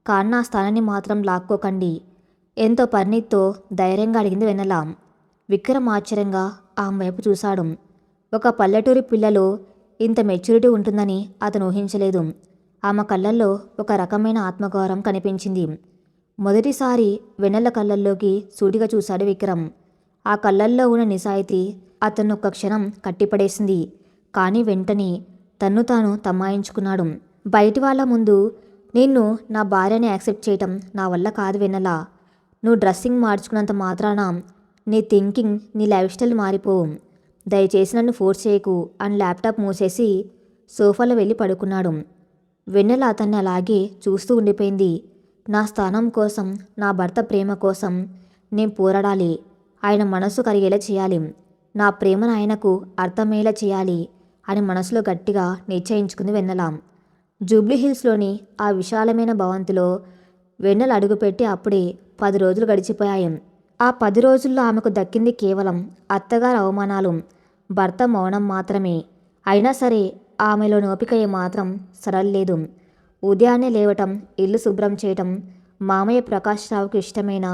కానీ నా స్థానాన్ని మాత్రం లాక్కోకండి. ఎంతో పరిణితితో ధైర్యంగా అడిగింది వెన్నెల. విక్రమ్ ఆశ్చర్యంగా ఆమె వైపు చూశాడు. ఒక పల్లెటూరి పిల్లలో ఇంత మెచ్యూరిటీ ఉంటుందని అతను ఊహించలేదు. ఆమె కళ్ళల్లో ఒక రకమైన ఆత్మగౌరవం కనిపించింది. మొదటిసారి వెన్నెల కళ్ళల్లోకి సూటిగా చూశాడు విక్రమ్. ఆ కళ్ళల్లో ఉన్న నిజాయితీ అతను ఒక్క క్షణం కట్టిపడేసింది. కానీ వెంటనే తన్ను తాను తమాయించుకున్నాడు. బయటి వాళ్ళ ముందు నిన్ను నా భార్యని యాక్సెప్ట్ చేయటం నా వల్ల కాదు వెన్నెల. నువ్వు డ్రెస్సింగ్ మార్చుకున్నంత మాత్రాన నీ థింకింగ్, నీ లైఫ్ స్టైల్ మారిపోవు. దయచేసి నన్ను ఫోర్స్ చేయకు అని ల్యాప్టాప్ మూసేసి సోఫాలో వెళ్ళి పడుకున్నాడు. వెన్నెల అతన్ని అలాగే చూస్తూ ఉండిపోయింది. నా స్థానం కోసం, నా భర్త ప్రేమ కోసం నేను పోరాడాలి. ఆయన మనసు కరిగేలా చేయాలి. నా ప్రేమను ఆయనకు అర్థమయ్యేలా చేయాలి అని మనసులో గట్టిగా నిశ్చయించుకుంది వెన్నెల. జూబ్లీహిల్స్లోని ఆ విశాలమైన భవంతిలో వెన్నెల అడుగుపెట్టి అప్పుడే 10 రోజులు గడిచిపోయాయి. ఆ 10 రోజుల్లో ఆమెకు దక్కింది కేవలం అత్తగారి అవమానాలు, భర్త మౌనం మాత్రమే. అయినా సరే ఆమెలోని ఓపిక ఏమాత్రం సడల్లేదు. ఉదయాన్నే లేవటం, ఇల్లు శుభ్రం చేయటం, మామయ్య ప్రకాష్ రావుకు ఇష్టమైన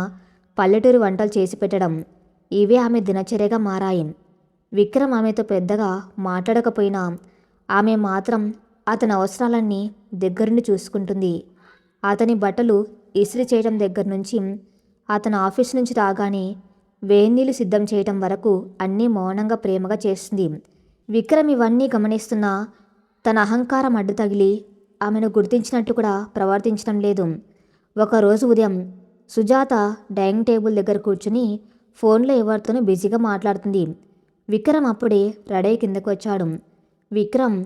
పల్లెటూరు వంటలు చేసి పెట్టడం, ఇవే ఆమె దినచర్యగా మారాయి. విక్రమ్ ఆమెతో పెద్దగా మాట్లాడకపోయినా ఆమె మాత్రం అతని అవసరాలన్నీ దగ్గరుండి చూసుకుంటుంది. అతని బట్టలు ఇస్త్రీ చేయడం దగ్గర నుంచి, అతని ఆఫీస్ నుంచి రాగానే వేన్నీళ్ళు సిద్ధం చేయటం వరకు అన్నీ మౌనంగా ప్రేమగా చేస్తుంది. విక్రమ్ ఇవన్నీ గమనిస్తున్నా తన అహంకారం అడ్డు తగిలి ఆమెను గుర్తించినట్లు కూడా ప్రవర్తించడం లేదు. ఒకరోజు ఉదయం సుజాత డైనింగ్ టేబుల్ దగ్గర కూర్చుని ఫోన్లో ఎవరితోనూ బిజీగా మాట్లాడుతుంది. విక్రమ్ అప్పుడే రెడీ కిందకు వచ్చాడు. విక్రమ్,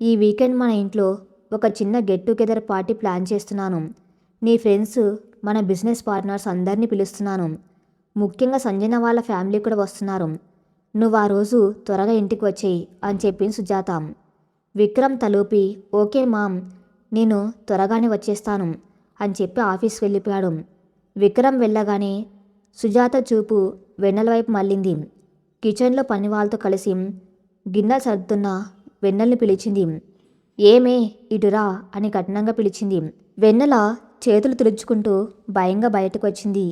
ఈ వీకెండ్ మన ఇంట్లో ఒక చిన్న గెట్ టుగెదర్ పార్టీ ప్లాన్ చేస్తున్నాను. నీ ఫ్రెండ్స్, మన బిజినెస్ పార్ట్నర్స్ అందరినీ పిలుస్తున్నాను. ముఖ్యంగా సంజన వాళ్ళ ఫ్యామిలీ కూడా వస్తున్నారు. నువ్వు ఆ రోజు త్వరగా ఇంటికి వచ్చేయి అని చెప్పింది సుజాత. విక్రమ్ తలూపి ఓకే మామ్, నేను త్వరగానే వచ్చేస్తాను అని చెప్పి ఆఫీస్కి వెళ్ళిపోయాడు. విక్రమ్ వెళ్ళగానే సుజాత చూపు వెన్నెల వైపు మళ్ళింది. కిచెన్లో పని వాళ్ళతో కలిసి గిన్నెలు సర్దుతున్న వెన్నెల్ని పిలిచింది. ఏమే ఇటురా అని కఠినంగా పిలిచింది. వెన్నెల చేతులు తుడుచుకుంటూ భయంగా బయటకు వచ్చింది.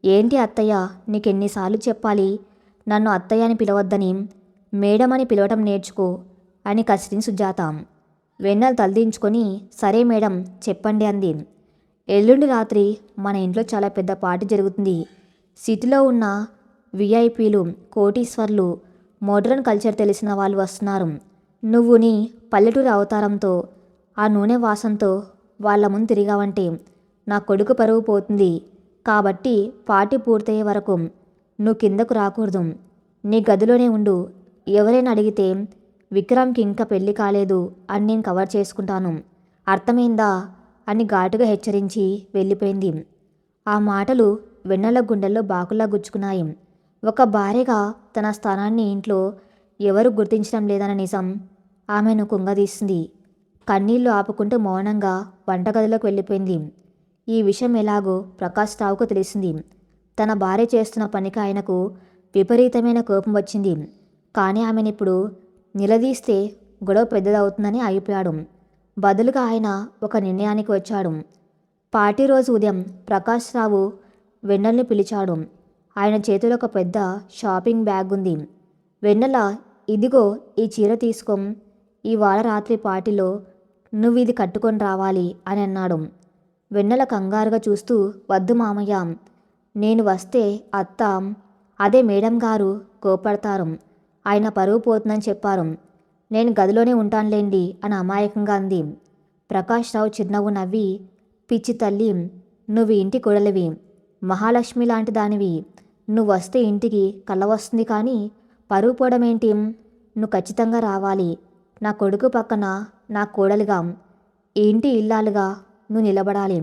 ఏంటి అత్తయ్య, నీకెన్నిసార్లు చెప్పాలి నన్ను అత్తయ్య అని పిలవద్దని, మేడం అని పిలవటం నేర్చుకో అని కసిరింది సుజాత. వెన్నెల తలదించుకొని సరే మేడం చెప్పండి అంది. ఎల్లుండి రాత్రి మన ఇంట్లో చాలా పెద్ద పార్టీ జరుగుతుంది. సిటీలో ఉన్న విఐపీలు, కోటీశ్వర్లు, మోడ్రన్ కల్చర్ తెలిసిన వాళ్ళు వస్తున్నారు. నువ్వు నీ పల్లెటూరు అవతారంతో, ఆ నూనె వాసంతో వాళ్ళ ముందు తిరిగావంటే నా కొడుకు పరువు పోతుంది. కాబట్టి పార్టీ పూర్తయ్యే వరకు నువ్వు కిందకు రాకూడదు. నీ గదిలోనే ఉండు. ఎవరైనా అడిగితే విక్రమ్కి ఇంకా పెళ్లి కాలేదు అని నేను కవర్ చేసుకుంటాను. అర్థమైందా అని ఘాటుగా హెచ్చరించి వెళ్ళిపోయింది. ఆ మాటలు వెన్నెల గుండెల్లో బాకుల్లా గుచ్చుకున్నాయి. ఒక భార్యగా తన స్థానాన్ని ఇంట్లో ఎవరు గుర్తించడం లేదన్న నిజం ఆమెను కుంగదీసింది. కన్నీళ్లు ఆపుకుంటూ మౌనంగా వంటగదిలోకి వెళ్ళిపోయింది. ఈ విషయం ఎలాగో ప్రకాష్ రావుకు తెలిసింది. తన భార్య చేస్తున్న పనికి ఆయనకు విపరీతమైన కోపం వచ్చింది. కానీ ఆమెనిప్పుడు నిలదీస్తే గొడవ పెద్దదవుతుందని ఆగిపోయాడు. బదులుగా ఆయన ఒక నిర్ణయానికి వచ్చాడు. పార్టీ రోజు ఉదయం ప్రకాష్ రావు వెన్నెల్ని పిలిచాడు. ఆయన చేతిలో ఒక పెద్ద షాపింగ్ బ్యాగ్ ఉంది. వెన్నెల, ఇదిగో ఈ చీర తీసుకో. ఇవాళ రాత్రి పార్టీలో నువ్వు ఇది కట్టుకొని రావాలి అని అన్నాడు. వెన్నెల కంగారుగా చూస్తూ, వద్దు మామయ్య, నేను వస్తే అత్త, అదే మేడం గారు కోపడతారు. ఆయన పరువు పోతుందని చెప్పారు. నేను గదిలోనే ఉంటానులేండి అని అమాయకంగా అంది. ప్రకాష్ రావు చిరునవ్వు నవ్వి, పిచ్చి తల్లి, నువ్వు ఇంటి కొడలివి, మహాలక్ష్మి లాంటి దానివి. నువ్వు వస్తే ఇంటికి కళ్ళ వస్తుంది కానీ పరువు పోవడమేంటి? నువ్వు ఖచ్చితంగా రావాలి. నా కొడుకు పక్కన నా కోడలిగా, ఈ ఇంటి ఇల్లాలుగా నువ్వు నిలబడాలి.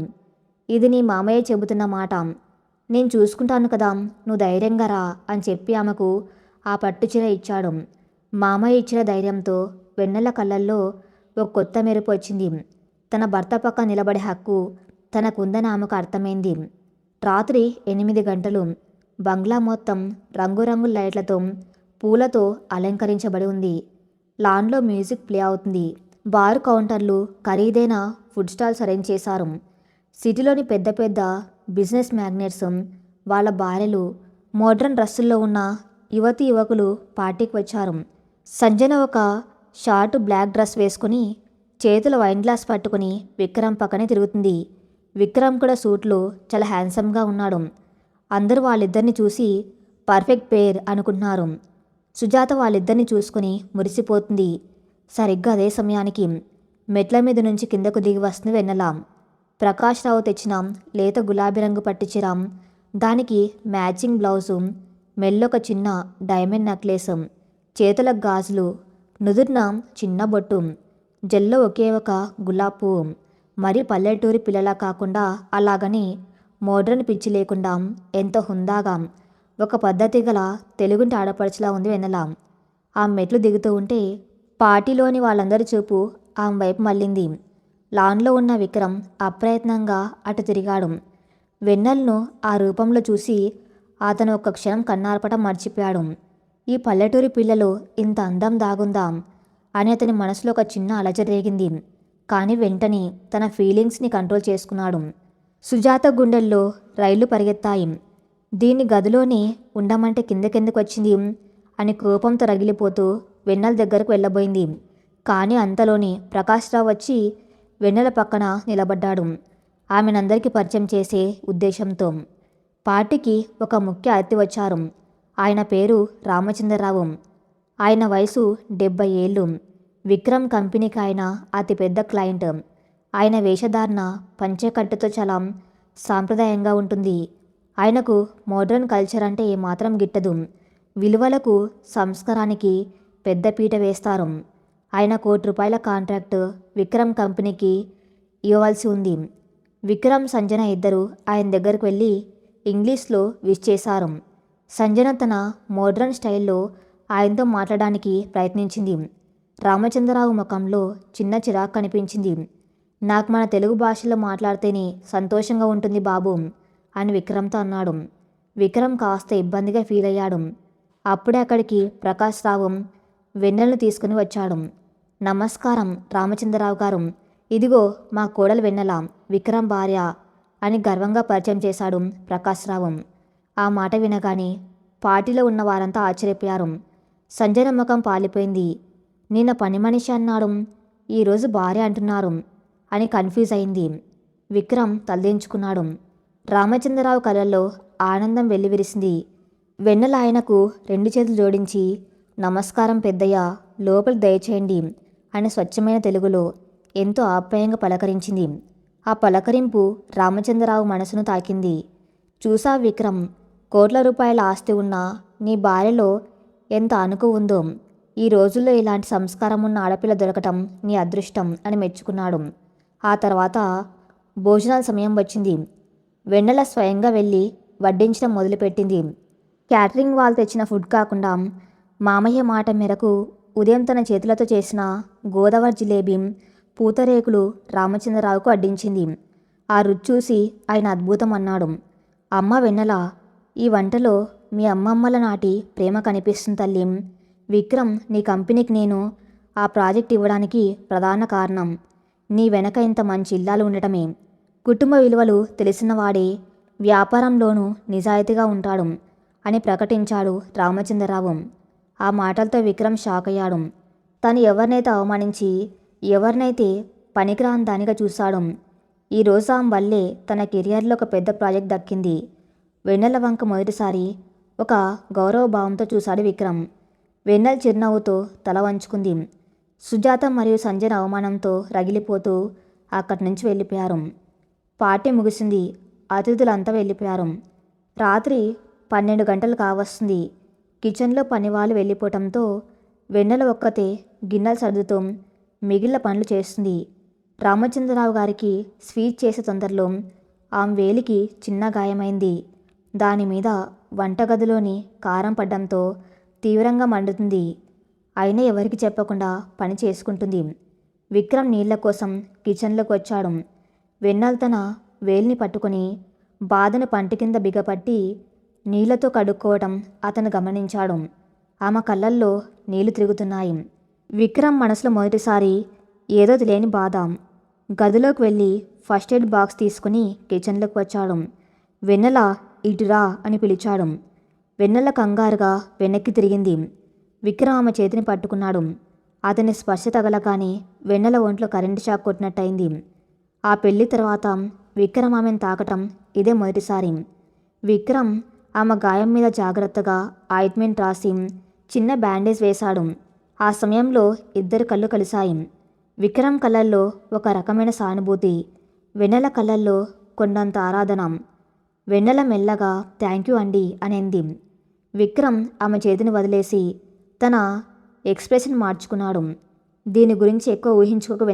ఇది నీ మామయ్య చెబుతున్న మాట. నేను చూసుకుంటాను కదా, నువ్వు ధైర్యంగా రా అని చెప్పి ఆమెకు ఆ పట్టుచీర ఇచ్చాడు. మామయ్య ఇచ్చిన ధైర్యంతో వెన్నెల కళ్ళల్లో ఒక కొత్త మెరుపు వచ్చింది. తన భర్త పక్క నిలబడే హక్కు తనకుందని ఆమెకు అర్థమైంది. రాత్రి 8 గంటలు. బంగ్లా మొత్తం రంగురంగుల లైట్లతో, పూలతో అలంకరించబడి ఉంది. లాన్లో మ్యూజిక్ ప్లే అవుతుంది. బార్ కౌంటర్లు, ఖరీదైన ఫుడ్ స్టాల్స్ అరేంజ్ చేశారు. సిటీలోని పెద్ద పెద్ద బిజినెస్ మ్యాగ్నెట్స్, వాళ్ళ భార్యలు, మోడ్రన్ డ్రెస్సుల్లో ఉన్న యువతీ యువకులు పార్టీకి వచ్చారు. సంజన ఒక షార్ట్ బ్లాక్ డ్రెస్ వేసుకుని చేతిలో వైన్ గ్లాస్ పట్టుకుని విక్రమ్ పక్కనే తిరుగుతుంది. విక్రమ్ కూడా సూట్లో చాలా హ్యాండ్సమ్గా ఉన్నాడు. అందరూ వాళ్ళిద్దరిని చూసి పర్ఫెక్ట్ పేర్ అనుకుంటున్నారు. సుజాత వాళ్ళిద్దరిని చూసుకుని మురిసిపోతుంది. సరిగ్గా అదే సమయానికి మెట్ల మీద నుంచి కిందకు దిగి వస్తుంది వెన్నెల. ప్రకాష్ రావు తెచ్చిన లేత గులాబీ రంగు పట్టుచీర, దానికి మ్యాచింగ్ బ్లౌజు, మెల్లొక చిన్న డైమండ్ నెక్లెస్, చేతుల గాజులు, నుదుర్న చిన్న బొట్టు, జల్లో ఒకే ఒక గులాబ్ పువ్వు. మరి పల్లెటూరి పిల్లలా కాకుండా అలాగని మోడ్రన్ పిచ్చి లేకుండా ఎంతో హుందాగా ఒక పద్ధతి గల తెలుగుంటి ఆడపడుచులా ఉంది వెన్నెల. ఆ మెట్లు దిగుతూ ఉంటే పార్టీలోని వాళ్ళందరి చూపు ఆమె వైపు మళ్ళింది. లాన్లో ఉన్న విక్రమ్ అప్రయత్నంగా అటు తిరిగాడు. వెన్నెలను ఆ రూపంలో చూసి అతను ఒక్క క్షణం కన్నార్పటం మర్చిపోయాడు. ఈ పల్లెటూరి పిల్లలో ఇంత అందం దాగుందా అని అతని మనసులో ఒక చిన్న అలజడి రేగింది. కానీ వెంటనే తన ఫీలింగ్స్ని కంట్రోల్ చేసుకున్నాడు. సుజాత గుండెల్లో రైళ్లు పరిగెత్తాయి. దీన్ని గదిలోనే ఉండమంటే కిందకెందుకు వచ్చింది అని కోపంతో రగిలిపోతూ వెన్నెల దగ్గరకు వెళ్ళబోయింది. కానీ అంతలోనే ప్రకాష్ రావు వచ్చి వెన్నెల పక్కన నిలబడ్డాడు, ఆమెనందరికీ పరిచయం చేసే ఉద్దేశంతో. పార్టీకి ఒక ముఖ్య అతిథి వచ్చారు. ఆయన పేరు రామచంద్రరావు. ఆయన వయసు 70 ఏళ్ళు. విక్రమ్ కంపెనీకి ఆయన అతిపెద్ద క్లయింట్. ఆయన వేషధారణ పంచెకట్టుతో చాలా సాంప్రదాయంగా ఉంటుంది. ఆయనకు మోడ్రన్ కల్చర్ అంటే ఏమాత్రం గిట్టదు. విలువలకు, సంస్కారానికి పెద్ద పీట వేస్తారు. ఆయన ₹1 కోటి కాంట్రాక్ట్ విక్రమ్ కంపెనీకి ఇవ్వవలసి ఉంది. విక్రమ్, సంజన ఇద్దరు ఆయన దగ్గరకు వెళ్ళి ఇంగ్లీష్లో విష్ చేశారు. సంజన తన మోడ్రన్ స్టైల్లో ఆయనతో మాట్లాడడానికి ప్రయత్నించింది. రామచంద్రరావు ముఖంలో చిన్న చిరాకు కనిపించింది. నాకు మన తెలుగు భాషలో మాట్లాడితేనే సంతోషంగా ఉంటుంది బాబు అని విక్రమ్తో అన్నాడు. విక్రమ్ కాస్త ఇబ్బందిగా ఫీల్ అయ్యాడు. అప్పుడే అక్కడికి ప్రకాష్ రావు వెన్నెలను తీసుకుని వచ్చాడు. నమస్కారం రామచంద్రరావు గారు, ఇదిగో మా కోడలు వెన్నెల, విక్రమ్ భార్య అని గర్వంగా పరిచయం చేశాడు ప్రకాష్ రావు. ఆ మాట వినగానే పార్టీలో ఉన్న వారంతా ఆశ్చర్యపోయారు. సంజన ముఖం పాలిపోయింది. నిన్న పని మనిషి అన్నాడు, ఈరోజు భార్య అంటున్నారు అని కన్ఫ్యూజ్ అయింది. విక్రమ్ తలదించుకున్నాడు. రామచంద్రరావు కళ్ళల్లో ఆనందం వెల్లివిరిసింది. వెన్నెల ఆయనకు 2 చేతులు జోడించి, నమస్కారం పెద్దయ్య, లోపలికి దయచేయండి అని స్వచ్ఛమైన తెలుగులో ఎంతో ఆప్యాయంగా పలకరించింది. ఆ పలకరింపు రామచంద్రరావు మనసును తాకింది. చూసా విక్రమ్, కోట్ల రూపాయల ఆస్తి ఉన్న నీ భార్యలో ఎంత అణుకు ఉందో. ఈ రోజుల్లో ఇలాంటి సంస్కారం ఉన్న ఆడపిల్ల దొరకటం నీ అదృష్టం అని మెచ్చుకున్నాడు. ఆ తర్వాత భోజనాల సమయం వచ్చింది. వెన్నెల స్వయంగా వెళ్ళి వడ్డించడం మొదలుపెట్టింది. క్యాటరింగ్ వాళ్ళు తెచ్చిన ఫుడ్ కాకుండా మామయ్య మాట మేరకు ఉదయం తన చేతులతో చేసిన గోదావరి జిలేబీ, పూతరేకులు రామచంద్రరావుకు అడ్డించింది. ఆ రుచి చూసి ఆయన అద్భుతం అన్నాడు. అమ్మ వెన్నెల, ఈ వంటలో మీ అమ్మమ్మల నాటి ప్రేమ కనిపిస్తుంది తల్లి. విక్రమ్, నీ కంపెనీకి నేను ఆ ప్రాజెక్ట్ ఇవ్వడానికి ప్రధాన కారణం నీ వెనక ఇంత మంచి ఇల్లాలు ఉండటమే. కుటుంబ విలువలు తెలిసినవాడే వ్యాపారంలోనూ నిజాయితీగా ఉంటాడు అని ప్రకటించాడు రామచంద్రరావు. ఆ మాటలతో విక్రమ్ షాక్ అయ్యాడు. తను ఎవరినైతే అవమానించి ఎవరినైతే పనికిరాని దానిగా చూశాడు. ఈరోజు ఆమె వల్లే తన కెరియర్లో ఒక పెద్ద ప్రాజెక్ట్ దక్కింది. వెన్నెల వంక మొదటిసారి ఒక గౌరవభావంతో చూశాడు విక్రమ్. వెన్నెల చిరునవ్వుతో తల వంచుకుంది. సుజాత మరియు సంజన అవమానంతో రగిలిపోతూ అక్కడి నుంచి వెళ్ళిపోయారు. పార్టీ ముగిసింది. అతిథులంతా వెళ్ళిపోయారు. రాత్రి 12 గంటలు కావస్తుంది. కిచెన్లో పనివాళ్ళు వెళ్ళిపోవటంతో వెన్నెల ఒక్కతే గిన్నెలు సర్దుతూ మిగిలిన పనులు చేస్తుంది. రామచంద్రరావు గారికి స్వీట్ చేసే తొందరలో ఆమె వేలికి చిన్న గాయమైంది. దానిమీద వంటగదిలోని కారం పడ్డంతో తీవ్రంగా మండుతుంది. అయినా ఎవరికి చెప్పకుండా పని చేసుకుంటుంది. విక్రమ్ నీళ్ల కోసం కిచెన్లోకి వచ్చాడు. వెన్నెల తన వేలిని పట్టుకొని బాధను పంటి కింద బిగపట్టి నీళ్లతో కడుక్కోవటం అతను గమనించాడు. ఆమె కళ్ళల్లో నీళ్లు తిరుగుతున్నాయి. విక్రమ్ మనసులో మొదటిసారి ఏదో తెలియని బాధ. గదిలోకి వెళ్ళి ఫస్ట్ ఎయిడ్ బాక్స్ తీసుకుని కిచెన్లోకి వచ్చాడు. వెన్నెల, ఇటురా అని పిలిచాడు. వెన్నెల కంగారుగా వెనక్కి తిరిగింది. విక్రమ్ ఆమె చేతిని పట్టుకున్నాడు. అతని స్పర్శ తగలగానే వెన్నెల ఒంట్లో కరెంటు షాక్ కొట్టినట్టయింది. ఆ పెళ్లి తర్వాత విక్రమ్ ఆమెను తాకటం ఇదే మొదటిసారి. విక్రమ్ ఆమె గాయం మీద జాగ్రత్తగా ఆయింట్మెంట్ రాసి చిన్న బ్యాండేజ్ వేశాడు. ఆ సమయంలో ఇద్దరు కళ్ళు కలిశాయి. విక్రమ్ కళ్ళల్లో ఒక రకమైన సానుభూతి, వెన్నెల కళ్ళల్లో కొండంత ఆరాధన. వెన్నెల మెల్లగా థ్యాంక్ యూ అండి అనేది. విక్రమ్ ఆమె చేతిని వదిలేసి తన ఎక్స్ప్రెషన్ మార్చుకున్నాడు. దీని గురించి ఎక్కువ ఊహించుకోకు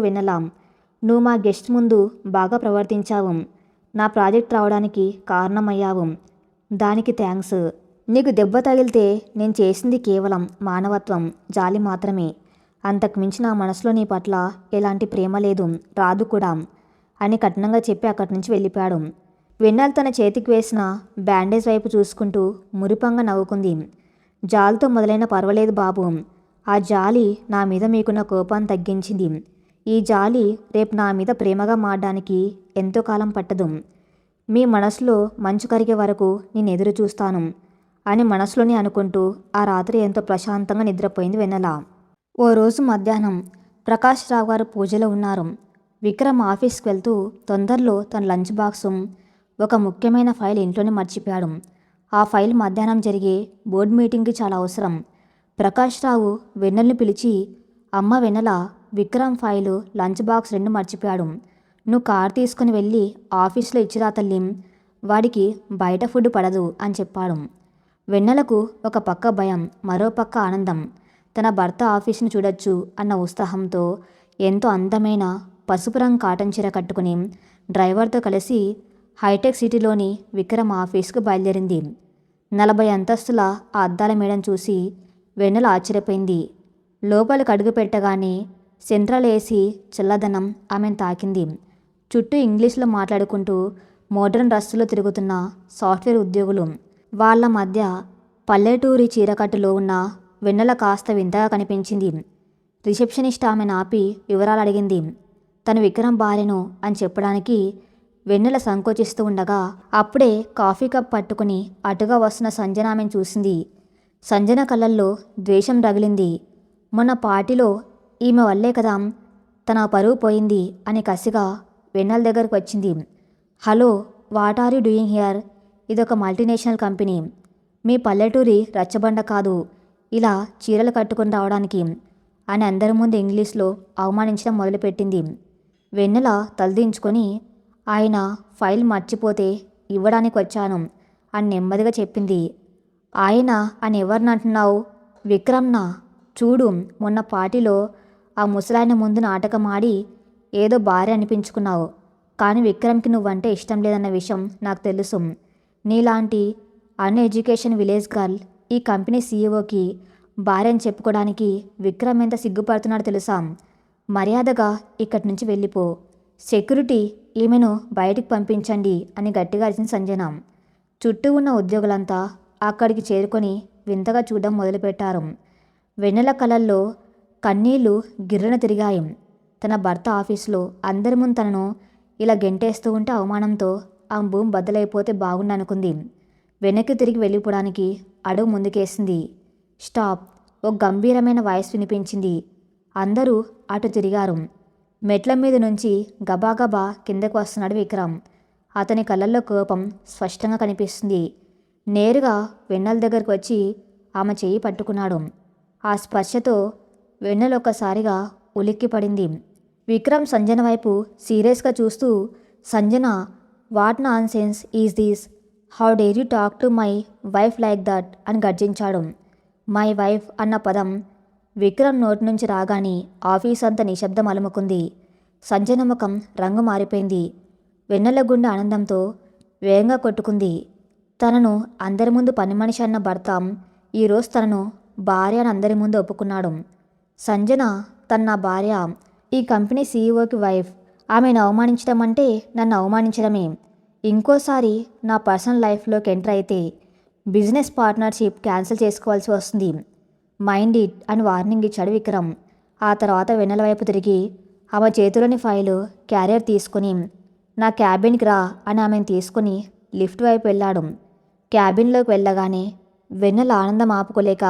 వెన్నెల. నువ్వు మా గెస్ట్ ముందు బాగా ప్రవర్తించావు. నా ప్రాజెక్ట్ రావడానికి కారణమయ్యావు. దానికి థ్యాంక్స్. నీకు దెబ్బ తగిలితే నేను చేసింది కేవలం మానవత్వం, జాలి మాత్రమే. అంతకుమించి నా మనసులో నీ పట్ల ఎలాంటి ప్రేమ లేదు, రాదు కూడా అని కఠినంగా చెప్పి అక్కడి నుంచి వెళ్ళిపోయాడు. వెన్నెల తన చేతికి వేసిన బ్యాండేజ్ వైపు చూసుకుంటూ మురిపంగా నవ్వుకుంది. జాలితో మొదలైన పర్వాలేదు బాబు. ఆ జాలి నా మీద మీకున్న కోపాన్ని తగ్గించింది. ఈ జాలి రేపు నా మీద ప్రేమగా మారడానికి ఎంతో కాలం పట్టదు. మీ మనసులో మంచు కరిగే వరకు నేను ఎదురు చూస్తాను అని మనసులోనే అనుకుంటూ ఆ రాత్రి ఎంతో ప్రశాంతంగా నిద్రపోయింది వెన్నెల. ఓ రోజు మధ్యాహ్నం ప్రకాష్ రావు గారు పూజలో ఉన్నారు. విక్రమ్ ఆఫీస్కి వెళ్తూ తొందరలో తన లంచ్ బాక్సు, ఒక ముఖ్యమైన ఫైల్ ఇంట్లోనే మర్చిపోయాడు. ఆ ఫైల్ మధ్యాహ్నం జరిగే బోర్డు మీటింగ్కి చాలా అవసరం. ప్రకాష్ రావు వెన్నెల్ని పిలిచి, అమ్మ వెన్నెల, విక్రమ్ ఫైలు లంచ్ బాక్స్ 2 మర్చిపోయాడు. నువ్వు కార్ తీసుకుని వెళ్ళి ఆఫీస్లో ఇచ్చిరా తల్లి. వాడికి బయట ఫుడ్ పడదు అని చెప్పాడు. వెన్నెలకు ఒక పక్క భయం, మరో పక్క ఆనందం. తన భర్త ఆఫీస్ని చూడొచ్చు అన్న ఉత్సాహంతో ఎంతో అందమైన పసుపు రంగు కాటన్ చీర కట్టుకుని డ్రైవర్తో కలిసి హైటెక్ సిటీలోని విక్రమ్ ఆఫీస్కు బయలుదేరింది. 40 అంతస్తుల ఆ అద్దాల మేడను చూసి వెన్నెల ఆశ్చర్యపోయింది. లోపలికి అడుగు పెట్టగానే సెంట్రల్ ఏసీ చల్లదనం ఆమెను తాకింది. చుట్టూ ఇంగ్లీష్లో మాట్లాడుకుంటూ మోడ్రన్ రస్తులో తిరుగుతున్న సాఫ్ట్వేర్ ఉద్యోగులు. వాళ్ళ మధ్య పల్లెటూరి చీరకట్టులో ఉన్న వెన్నెల కాస్త వింతగా కనిపించింది. రిసెప్షనిస్ట్ ఆమెను ఆపి వివరాలు అడిగింది. తను విక్రమ్ భార్యను అని చెప్పడానికి వెన్నెల సంకోచిస్తూ ఉండగా అప్పుడే కాఫీ కప్ పట్టుకుని అటుగా వస్తున్న సంజన ఆమెను చూసింది. సంజన కళ్ళల్లో ద్వేషం రగిలింది. మొన్న పార్టీలో ఈమె వల్లే కదా తన పరువు పోయింది అని కసిగా వెన్నెల దగ్గరకు వచ్చింది. Hello, what are you doing here? ఇదొక మల్టీనేషనల్ కంపెనీ. మీ పల్లెటూరి రచ్చబండ కాదు ఇలా చీరలు కట్టుకుని రావడానికి అని అందరి ముందు ఇంగ్లీష్లో అవమానించడం మొదలుపెట్టింది. వెన్నెల తలదించుకొని, ఆయన ఫైల్ మర్చిపోతే ఇవ్వడానికి వచ్చాను అని నెమ్మదిగా చెప్పింది. ఆయన అని ఎవరిని అంటున్నావు? విక్రమ్నా? చూడు, మొన్న పార్టీలో ఆ ముసలాయన ముందు నాటకం ఆడి ఏదో భార్య అనిపించుకున్నావు. కానీ విక్రమ్కి నువ్వంటే ఇష్టం లేదన్న విషయం నాకు తెలుసు. నీలాంటి అన్ఎడ్యుకేషన్ విలేజ్ గర్ల్ ఈ కంపెనీ సీఈఓకి భార్య అని చెప్పుకోవడానికి విక్రమ్ ఎంత సిగ్గుపడుతున్నాడో తెలుసా? మర్యాదగా ఇక్కడి నుంచి వెళ్ళిపో. సెక్యూరిటీ ఈమెను బయటికి పంపించండి అని గట్టిగా అరిచింది సంజన. చుట్టూ ఉన్న ఉద్యోగులంతా అక్కడికి చేరుకొని వింతగా చూడడం మొదలుపెట్టారు. వెన్నెల కళ్ళల్లో కన్నీళ్లు గిర్రన తిరిగాయి. తన భర్త ఆఫీసులో అందరి ముందు తనను ఇలా గెంటేస్తూ ఉంటే అవమానంతో ఆ భూమి బద్దలైపోతే బాగుండనుకుంది. వెనక్కి తిరిగి వెళ్ళిపోవడానికి అడుగు ముందుకేసింది. స్టాప్! ఒక గంభీరమైన వాయిస్ వినిపించింది. అందరూ అటు తిరిగారు. మెట్ల మీద నుంచి గబాగబా కిందకు వస్తున్నాడు విక్రమ్. అతని కళ్ళల్లో కోపం స్పష్టంగా కనిపిస్తుంది. నేరుగా వెన్నెల దగ్గరకు వచ్చి ఆమె చెయ్యి పట్టుకున్నాడు. ఆ స్పర్శతో వెన్నెల ఒక్కసారిగా ఉలిక్కిపడింది. విక్రమ్ సంజన వైపు సీరియస్గా చూస్తూ, Sanjana, what non sense is this? How dare you talk to my wife like that అని గర్జించాడు. మై వైఫ్ అన్న పదం విక్రమ్ నోటి నుంచి రాగానే ఆఫీస్ అంతా నిశ్శబ్దం అలుముకుంది. సంజన ముఖం రంగు మారిపోయింది. వెన్నెల గుండె ఆనందంతో వేగంగా కొట్టుకుంది. తనను అందరి ముందు పని మనిషి అన్న భర్త ఈరోజు తనను భార్య అని అందరి ముందు ఒప్పుకున్నాడు. సంజన తన నా భార్య, ఈ కంపెనీ సీఈఓకి వైఫ్. ఆమెను అవమానించడం అంటే నన్ను అవమానించడమే. ఇంకోసారి నా పర్సనల్ లైఫ్లోకి ఎంటర్ అయితే బిజినెస్ పార్ట్నర్షిప్ క్యాన్సిల్ చేసుకోవాల్సి వస్తుంది. మైండ్ ఇట్ అని వార్నింగ్ ఇచ్చాడు విక్రమ్. ఆ తర్వాత వెన్నెల వైపు తిరిగి ఆమె చేతిలోని ఫైలు క్యారియర్ తీసుకుని నా క్యాబిన్కి రా అని ఆమెను తీసుకుని లిఫ్ట్ వైపు వెళ్ళాడు. క్యాబిన్లోకి వెళ్ళగానే వెన్నెల ఆనందం ఆపుకోలేక,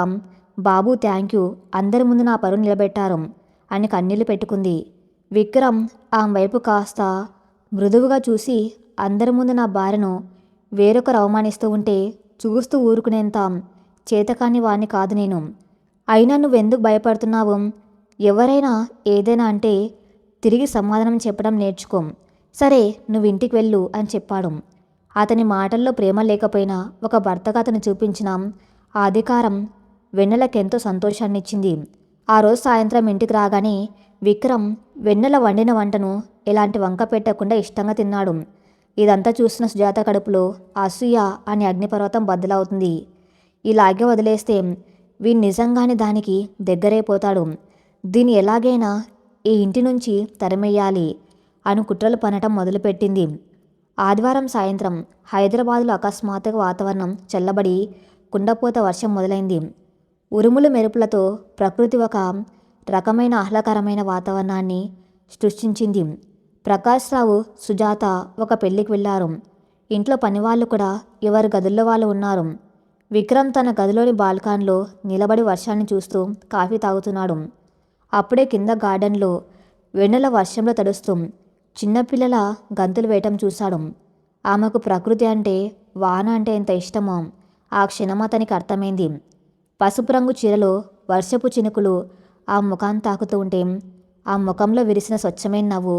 బాబు థ్యాంక్ యూ, అందరి ముందు నా పరువు నిలబెట్టారు అని కన్నీళ్లు పెట్టుకుంది. విక్రమ్ ఆమె వైపు కాస్త మృదువుగా చూసి, అందరి ముందు నా భార్యను వేరొకరు అవమానిస్తూ ఉంటే చూస్తూ ఊరుకునేంత చేతకాని వాణ్ణి కాదు నేను. అయినా నువ్వెందుకు భయపడుతున్నావు? ఎవరైనా ఏదైనా అంటే తిరిగి సమాధానం చెప్పడం నేర్చుకో. సరే, నువ్వు ఇంటికి వెళ్ళు అని చెప్పాడు. అతని మాటల్లో ప్రేమ లేకపోయినా ఒక భర్తగా అతను చూపించిన ఆ అధికారం వెన్నెలకెంతో సంతోషాన్నిచ్చింది. ఆ రోజు సాయంత్రం ఇంటికి రాగానే విక్రమ్ వెన్నెల వండిన వంటను ఎలాంటి వంక పెట్టకుండా ఇష్టంగా తిన్నాడు. ఇదంతా చూసిన సుజాత కడుపులో అసూయ అనే అగ్నిపర్వతం బద్దలవుతుంది. ఇలాగే వదిలేస్తే వీడు నిజంగానే దానికి దగ్గరైపోతాడు. దీన్ని ఎలాగైనా ఈ ఇంటి నుంచి తరిమెయ్యాలి అని కుట్రలు పనటం మొదలుపెట్టింది. ఆదివారం సాయంత్రం హైదరాబాదులో అకస్మాత్తుగా వాతావరణం చల్లబడి కుండపోత వర్షం మొదలైంది. ఉరుములు మెరుపులతో ప్రకృతి ఒక రకమైన ఆహ్లాదకరమైన వాతావరణాన్ని సృష్టించింది. ప్రకాష్ రావు, సుజాత ఒక పెళ్లికి వెళ్ళారు. ఇంట్లో పనివాళ్ళు కూడా ఎవరి గదుల్లో వాళ్ళు ఉన్నారు. విక్రమ్ తన గదిలోని బాల్కాన్లో నిలబడి వర్షాన్ని చూస్తూ కాఫీ తాగుతున్నాడు. అప్పుడే కింద గార్డెన్లో వెన్నెల వర్షంలో తడుస్తూ చిన్నపిల్లల గంతులు వేయటం చూశాడు. ఆమెకు ప్రకృతి అంటే, వాన అంటే ఎంత ఇష్టమో ఆ క్షణం అతనికి అర్థమైంది. పసుపు రంగు చీరలో వర్షపు చినుకులు ఆ ముఖాన్ని తాకుతూ ఉంటే ఆ ముఖంలో విరిసిన స్వచ్ఛమైన నవ్వు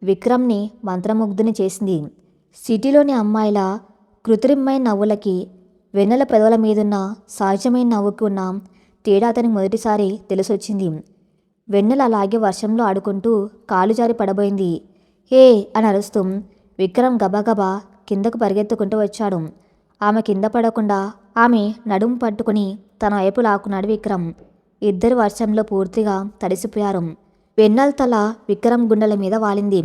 విక్రమ్ని మంత్రముగ్ధుని చేసింది. సిటీలోని అమ్మాయిల కృత్రిమమైన నవ్వులకి వెన్నెల పెదవుల మీదున్న సహజమైన నవ్వుకి ఉన్న తేడా అతనికి మొదటిసారి తెలిసొచ్చింది. వెన్నెల అలాగే వర్షంలో ఆడుకుంటూ కాలు జారి పడబోయింది. హే అని అరుస్తూ విక్రమ్ గబగబా కిందకు పరిగెత్తుకుంటూ వచ్చాడు. ఆమె కింద పడకుండా ఆమె నడుము పట్టుకుని తన వైపు లాక్కున్నాడు విక్రమ్. ఇద్దరు వర్షంలో పూర్తిగా తడిసిపోయారు. వెన్నెల తల విక్రమ్ గుండెల మీద వాలింది.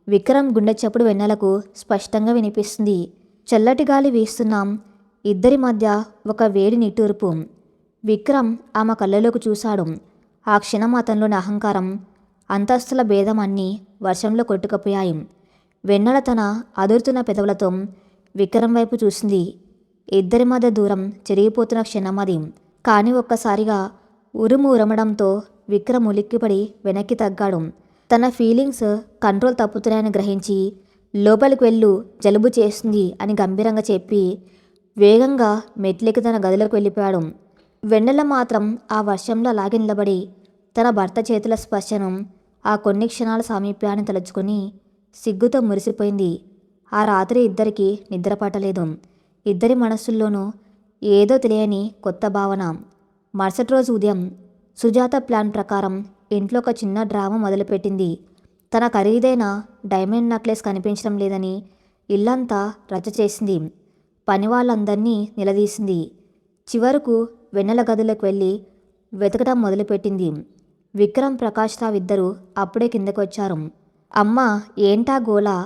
విక్రమ్ గుండె చప్పుడు వెన్నెలకు స్పష్టంగా వినిపిస్తుంది. చల్లటి గాలి వీస్తున్నాం. ఇద్దరి మధ్య ఒక వేడి నిట్టూర్పు. విక్రమ్ ఆమె కళ్ళలోకి చూశాడు. ఆ క్షణం అతనిలోని అహంకారం, అంతస్తుల భేదం అన్నీ వర్షంలో కొట్టుకుపోయాయి. వెన్నెల తన అదురుతున్న పెదవులతో విక్రమ్ వైపు చూసింది. ఇద్దరి మధ్య దూరం చెరిగిపోతున్న క్షణం అది. కానీ ఒక్కసారిగా ఉరుము ఉరమడంతో విక్రమ్ ఉలిక్కిపడి వెనక్కి తగ్గాడు. తన ఫీలింగ్స్ కంట్రోల్ తప్పుతున్నాయని గ్రహించి, లోపలికి వెళ్ళు, జలుబు చేస్తుంది అని గంభీరంగా చెప్పి వేగంగా మెట్లెక్కి తన గదిలోకి వెళ్ళిపోయాడు. వెన్నెల మాత్రం ఆ వర్షంలో అలాగే నిలబడి తన భర్త చేతుల స్పర్శను, ఆ కొన్ని క్షణాల సామీప్యాన్ని తలుచుకొని సిగ్గుతో మురిసిపోయింది. ఆ రాత్రి ఇద్దరికీ నిద్ర పట్టలేదు. ఇద్దరి మనస్సుల్లోనూ ఏదో తెలియని కొత్త భావన. మరుసటి రోజు ఉదయం సుజాత ప్లాన్ ప్రకారం ఇంట్లో ఒక చిన్న డ్రామా మొదలుపెట్టింది. తన ఖరీదైన డైమండ్ నెక్లెస్ కనిపించడం లేదని ఇల్లంతా రచ్చ చేసింది. పని వాళ్ళందరినీ నిలదీసింది. చివరకు వెన్నెల గదిలోకి వెళ్ళి వెతకడం మొదలుపెట్టింది. విక్రమ్, ప్రకాష్ రావు ఇద్దరు అప్పుడే కిందకు వచ్చారు. అమ్మా, ఏంటా గోలా?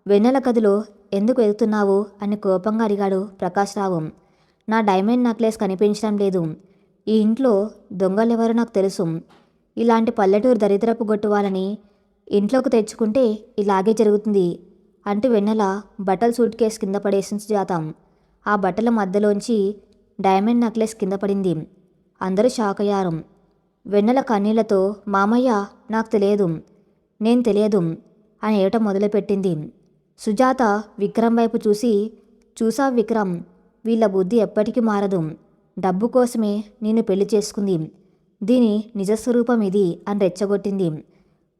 వెన్నెల గదిలో ఎందుకు వెతుకుతున్నావు అని కోపంగా అడిగాడు ప్రకాష్ రావు. నా డైమండ్ నెక్లెస్ కనిపించడం లేదు. ఈ ఇంట్లో దొంగలెవరో నాకు తెలుసు. ఇలాంటి పల్లెటూరు దరిద్రపు గొట్టు వాళ్ళని ఇంట్లోకి తెచ్చుకుంటే ఇలాగే జరుగుతుంది అంటూ వెన్నెల బట్టల సూట్ కేసు కింద పడేసిన సుజాత. ఆ బట్టల మధ్యలోంచి డైమండ్ నెక్లెస్ కింద పడింది. అందరూ షాక్ అయ్యారు. వెన్నెల కన్నీళ్లతో, మామయ్య, నాకు తెలియదు, నేను తెలియదు అని ఏటం మొదలుపెట్టింది. సుజాత విక్రమ్ వైపు చూసి, చూసావు విక్రమ్, వీళ్ళ బుద్ధి ఎప్పటికీ మారదు. డబ్బు కోసమే నిన్ను పెళ్లి చేసుకుంది. దీని నిజస్వరూపం ఇది అని రెచ్చగొట్టింది.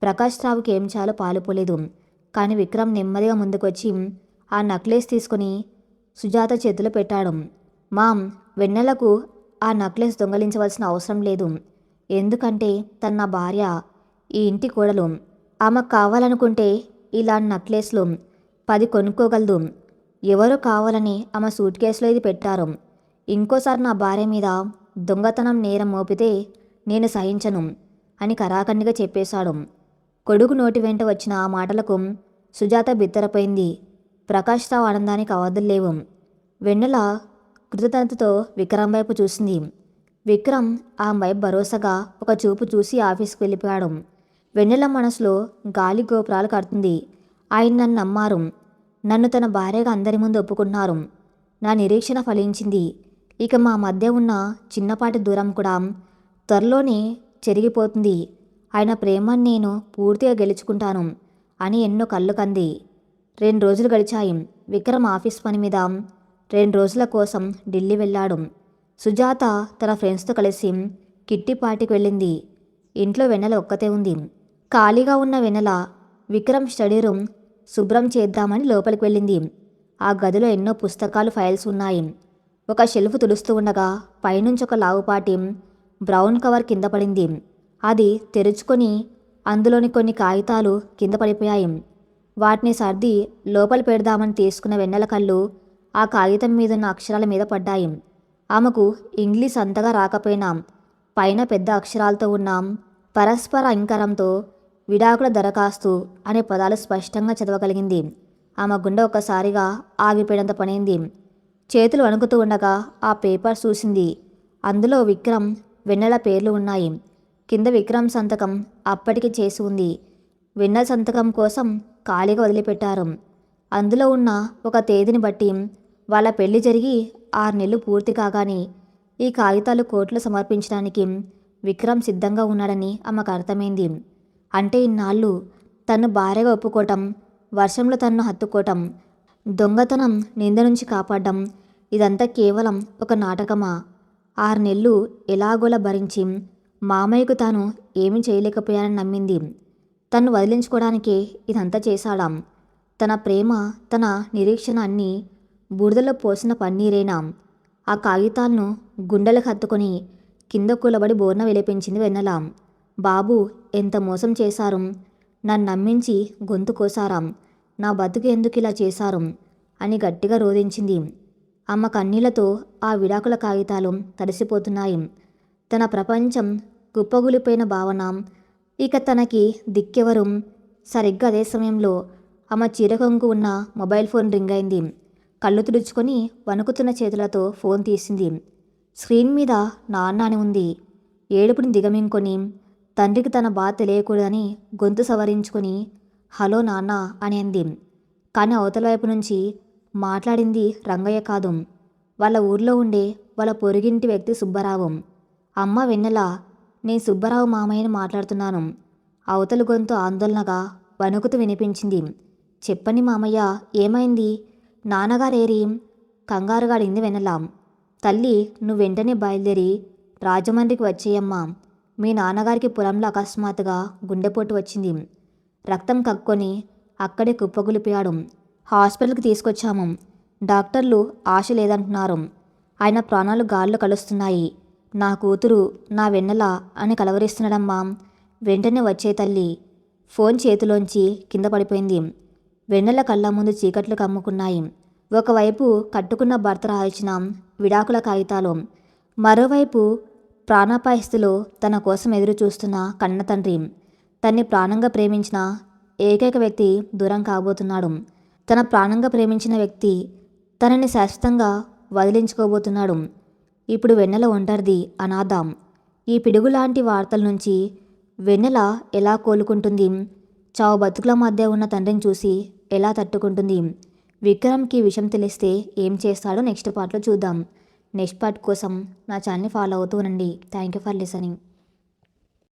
ప్రకాష్ రావుకి ఏం చాలో పాలుపోలేదు. కానీ విక్రమ్ నెమ్మదిగా ముందుకొచ్చి ఆ నెక్లెస్ తీసుకుని సుజాత చేతిలో పెట్టాడు. మామ్, వెన్నెలకు ఆ నెక్లెస్ దొంగలించవలసిన అవసరం లేదు. ఎందుకంటే తన నా భార్య, ఈ ఇంటి కోడలు. ఆమెకు కావాలనుకుంటే ఇలాంటి నెక్లెస్లు 10 కొనుక్కోగలదు. ఎవరో కావాలని ఆమె సూట్ కేసులో ఇది పెట్టారు. ఇంకోసారి నా భార్య మీద దొంగతనం నేరం మోపితే నేను సహించను అని కరాఖండిగా చెప్పేశాడు. కొడుకు నోటి వెంట వచ్చిన ఆ మాటలకు సుజాత బిత్తరపోయింది. ప్రకాష్ రావు ఆనందానికి అవధులు లేవు. వెన్నెల కృతజ్ఞతతో విక్రమ్ వైపు చూసింది. విక్రమ్ ఆమె వైపు భరోసాగా ఒక చూపు చూసి ఆఫీస్కి వెళ్ళిపోయాడు. వెన్నెల మనసులో గాలి గోపురాలు కడుతుంది. ఆయన నన్ను నమ్మారు. నన్ను తన భార్యగా అందరి ముందు ఒప్పుకున్నారు. నా నిరీక్షణ ఫలించింది. ఇక మా మధ్య ఉన్న చిన్నపాటి దూరం కూడా త్వరలోనే చెరిగిపోతుంది. ఆయన ప్రేమను నేను పూర్తిగా గెలుచుకుంటాను అని ఎన్నో కళ్ళు కంది. 2 రోజులు గడిచాయి. విక్రమ్ ఆఫీస్ పని మీద 2 రోజుల కోసం ఢిల్లీ వెళ్ళాడు. సుజాత తన ఫ్రెండ్స్తో కలిసి కిట్టి పార్టీకి వెళ్ళింది. ఇంట్లో వెన్నెల ఒక్కతే ఉంది. ఖాళీగా ఉన్న వెన్నెల విక్రమ్ స్టడీ రూమ్ శుభ్రం చేద్దామని లోపలికి వెళ్ళింది. ఆ గదిలో ఎన్నో పుస్తకాలు, ఫైల్స్ ఉన్నాయి. ఒక షెల్ఫ్ తుడుస్తూ ఉండగా పైనుంచి ఒక లావుపాటి బ్రౌన్ కవర్ కింద పడింది. అది తెరుచుకొని అందులోని కొన్ని కాగితాలు కింద పడిపోయాయి. వాటిని సర్ది లోపల పెడదామని తీసుకున్న వెన్నెల కళ్ళు ఆ కాగితం మీదున్న అక్షరాల మీద పడ్డాయి. ఆమెకు ఇంగ్లీష్ అంతగా రాకపోయినా పైన పెద్ద అక్షరాలతో ఉన్న పరస్పర అంకరంతో విడాకుల దరఖాస్తు అనే పదాలు స్పష్టంగా చదవగలిగింది. ఆమె గుండె ఒక్కసారిగా ఆగిపోయినంత పనైంది. చేతులు వణుకుతూ ఉండగా ఆ పేపర్ చూసింది. అందులో విక్రమ్, వెన్నెల పేర్లు ఉన్నాయి. కింద విక్రమ్ సంతకం అప్పటికి చేసి ఉంది. వెన్నెల సంతకం కోసం ఖాళీగా వదిలిపెట్టారు. అందులో ఉన్న ఒక తేదీని బట్టి వాళ్ళ పెళ్లి జరిగి 6 నెలలు పూర్తి కాగానే ఈ కాగితాలు కోర్టులో సమర్పించడానికి విక్రమ్ సిద్ధంగా ఉన్నాడని ఆమెకు అర్థమైంది. అంటే ఇన్నాళ్ళు తను భార్యగా ఒప్పుకోవటం, వర్షంలో తన్ను హత్తుకోవటం, దొంగతనం నింద నుంచి కాపాడడం, ఇదంతా కేవలం ఒక నాటకమా? 6 నెలలు ఎలాగోలా భరించి మామయ్యకు తాను ఏమీ చేయలేకపోయానని నమ్మింది. తను వదిలించుకోవడానికే ఇదంతా చేశాడాం. తన ప్రేమ, తన నిరీక్షణ అన్నీ బూడిదలో పోసిన పన్నీరేనా? ఆ కాగితాలను గుండెలకు హత్తుకొని కింద కూలబడి బోర్న విలపించింది వెన్నెల. బాబు, ఎంత మోసం చేశారు! నన్ను నమ్మించి గొంతు కోసారాం. నా బతుకు ఎందుకు ఇలా చేశారు అని గట్టిగా రోధించింది. అమ్మ కన్నీళ్లతో ఆ విడాకుల కాగితాలు తడిసిపోతున్నాయి. తన ప్రపంచం కుప్పగులిపోయిన భావన. ఇక తనకి దిక్కెవరు? సరిగ్గా అదే సమయంలో ఆమె చీరకొంగు ఉన్న మొబైల్ ఫోన్ రింగ్ అయింది. కళ్ళు తుడుచుకొని వణుకుతున్న చేతులతో ఫోన్ తీసింది. స్క్రీన్ మీద నాన్న అని ఉంది. ఏడుపుని దిగమింకొని తండ్రికి తన బాధ తెలియకూడదని గొంతు సవరించుకొని హలో నాన్న అని అంది. కానీ అవతల వైపు నుంచి మాట్లాడింది రంగయ్య కాదు, వాళ్ళ ఊర్లో ఉండే వాళ్ళ పొరుగింటి వ్యక్తి సుబ్బారావు. అమ్మ వెన్నెల, నేను సుబ్బారావు మామయ్యని మాట్లాడుతున్నాను. అవతల గొంతు ఆందోళనగా వణుకుతూ వినిపించింది. చెప్పండి మామయ్య, ఏమైంది? నాన్నగారేరి? కంగారుగా అడిగింది వెన్నెల. తల్లి, నువ్వు వెంటనే బయలుదేరి రాజమండ్రికి వచ్చేయమ్మా. మీ నాన్నగారికి పొలంలో అకస్మాత్తుగా గుండెపోటు వచ్చింది. రక్తం కక్కొని అక్కడే కుప్పగొలిపాడు. హాస్పిటల్కి తీసుకొచ్చాము. డాక్టర్లు ఆశ లేదంటున్నారు. ఆయన ప్రాణాలు గాల్లో కలుస్తున్నాయి. నా కూతురు, నా వెన్నెల అని కలవరిస్తున్నాడమ్మా. వెంటనే వచ్చే తల్లి. ఫోన్ చేతిలోంచి కింద పడిపోయింది. వెన్నెల కళ్ళ ముందు చీకట్లు కమ్ముకున్నాయి. ఒకవైపు కట్టుకున్న భర్త రాయించిన విడాకుల కాగితాలు, మరోవైపు ప్రాణాపాయ స్థితిలో తన కోసం ఎదురు చూస్తున్న కన్న తండ్రి. తన్ని ప్రాణంగా ప్రేమించిన ఏకైక వ్యక్తి దూరం కాబోతున్నాడు. తన ప్రాణంగా ప్రేమించిన వ్యక్తి తనని శాశ్వతంగా వదిలించుకోబోతున్నాడు. ఇప్పుడు వెన్నెల ఒంటరిది, అనాథ. ఈ పిడుగులాంటి వార్తల నుంచి వెన్నెల ఎలా కోలుకుంటుంది? చావు బతుకుల మధ్య ఉన్న తండ్రిని చూసి ఎలా తట్టుకుంటుంది? విక్రమ్కి విషయం తెలిస్తే ఏం చేస్తాడో నెక్స్ట్ పార్ట్లో చూద్దాం. నెక్స్ట్ పార్ట్ కోసం నా ఛానల్ని ఫాలో అవుతూ ఉండండి. Thank you for listening.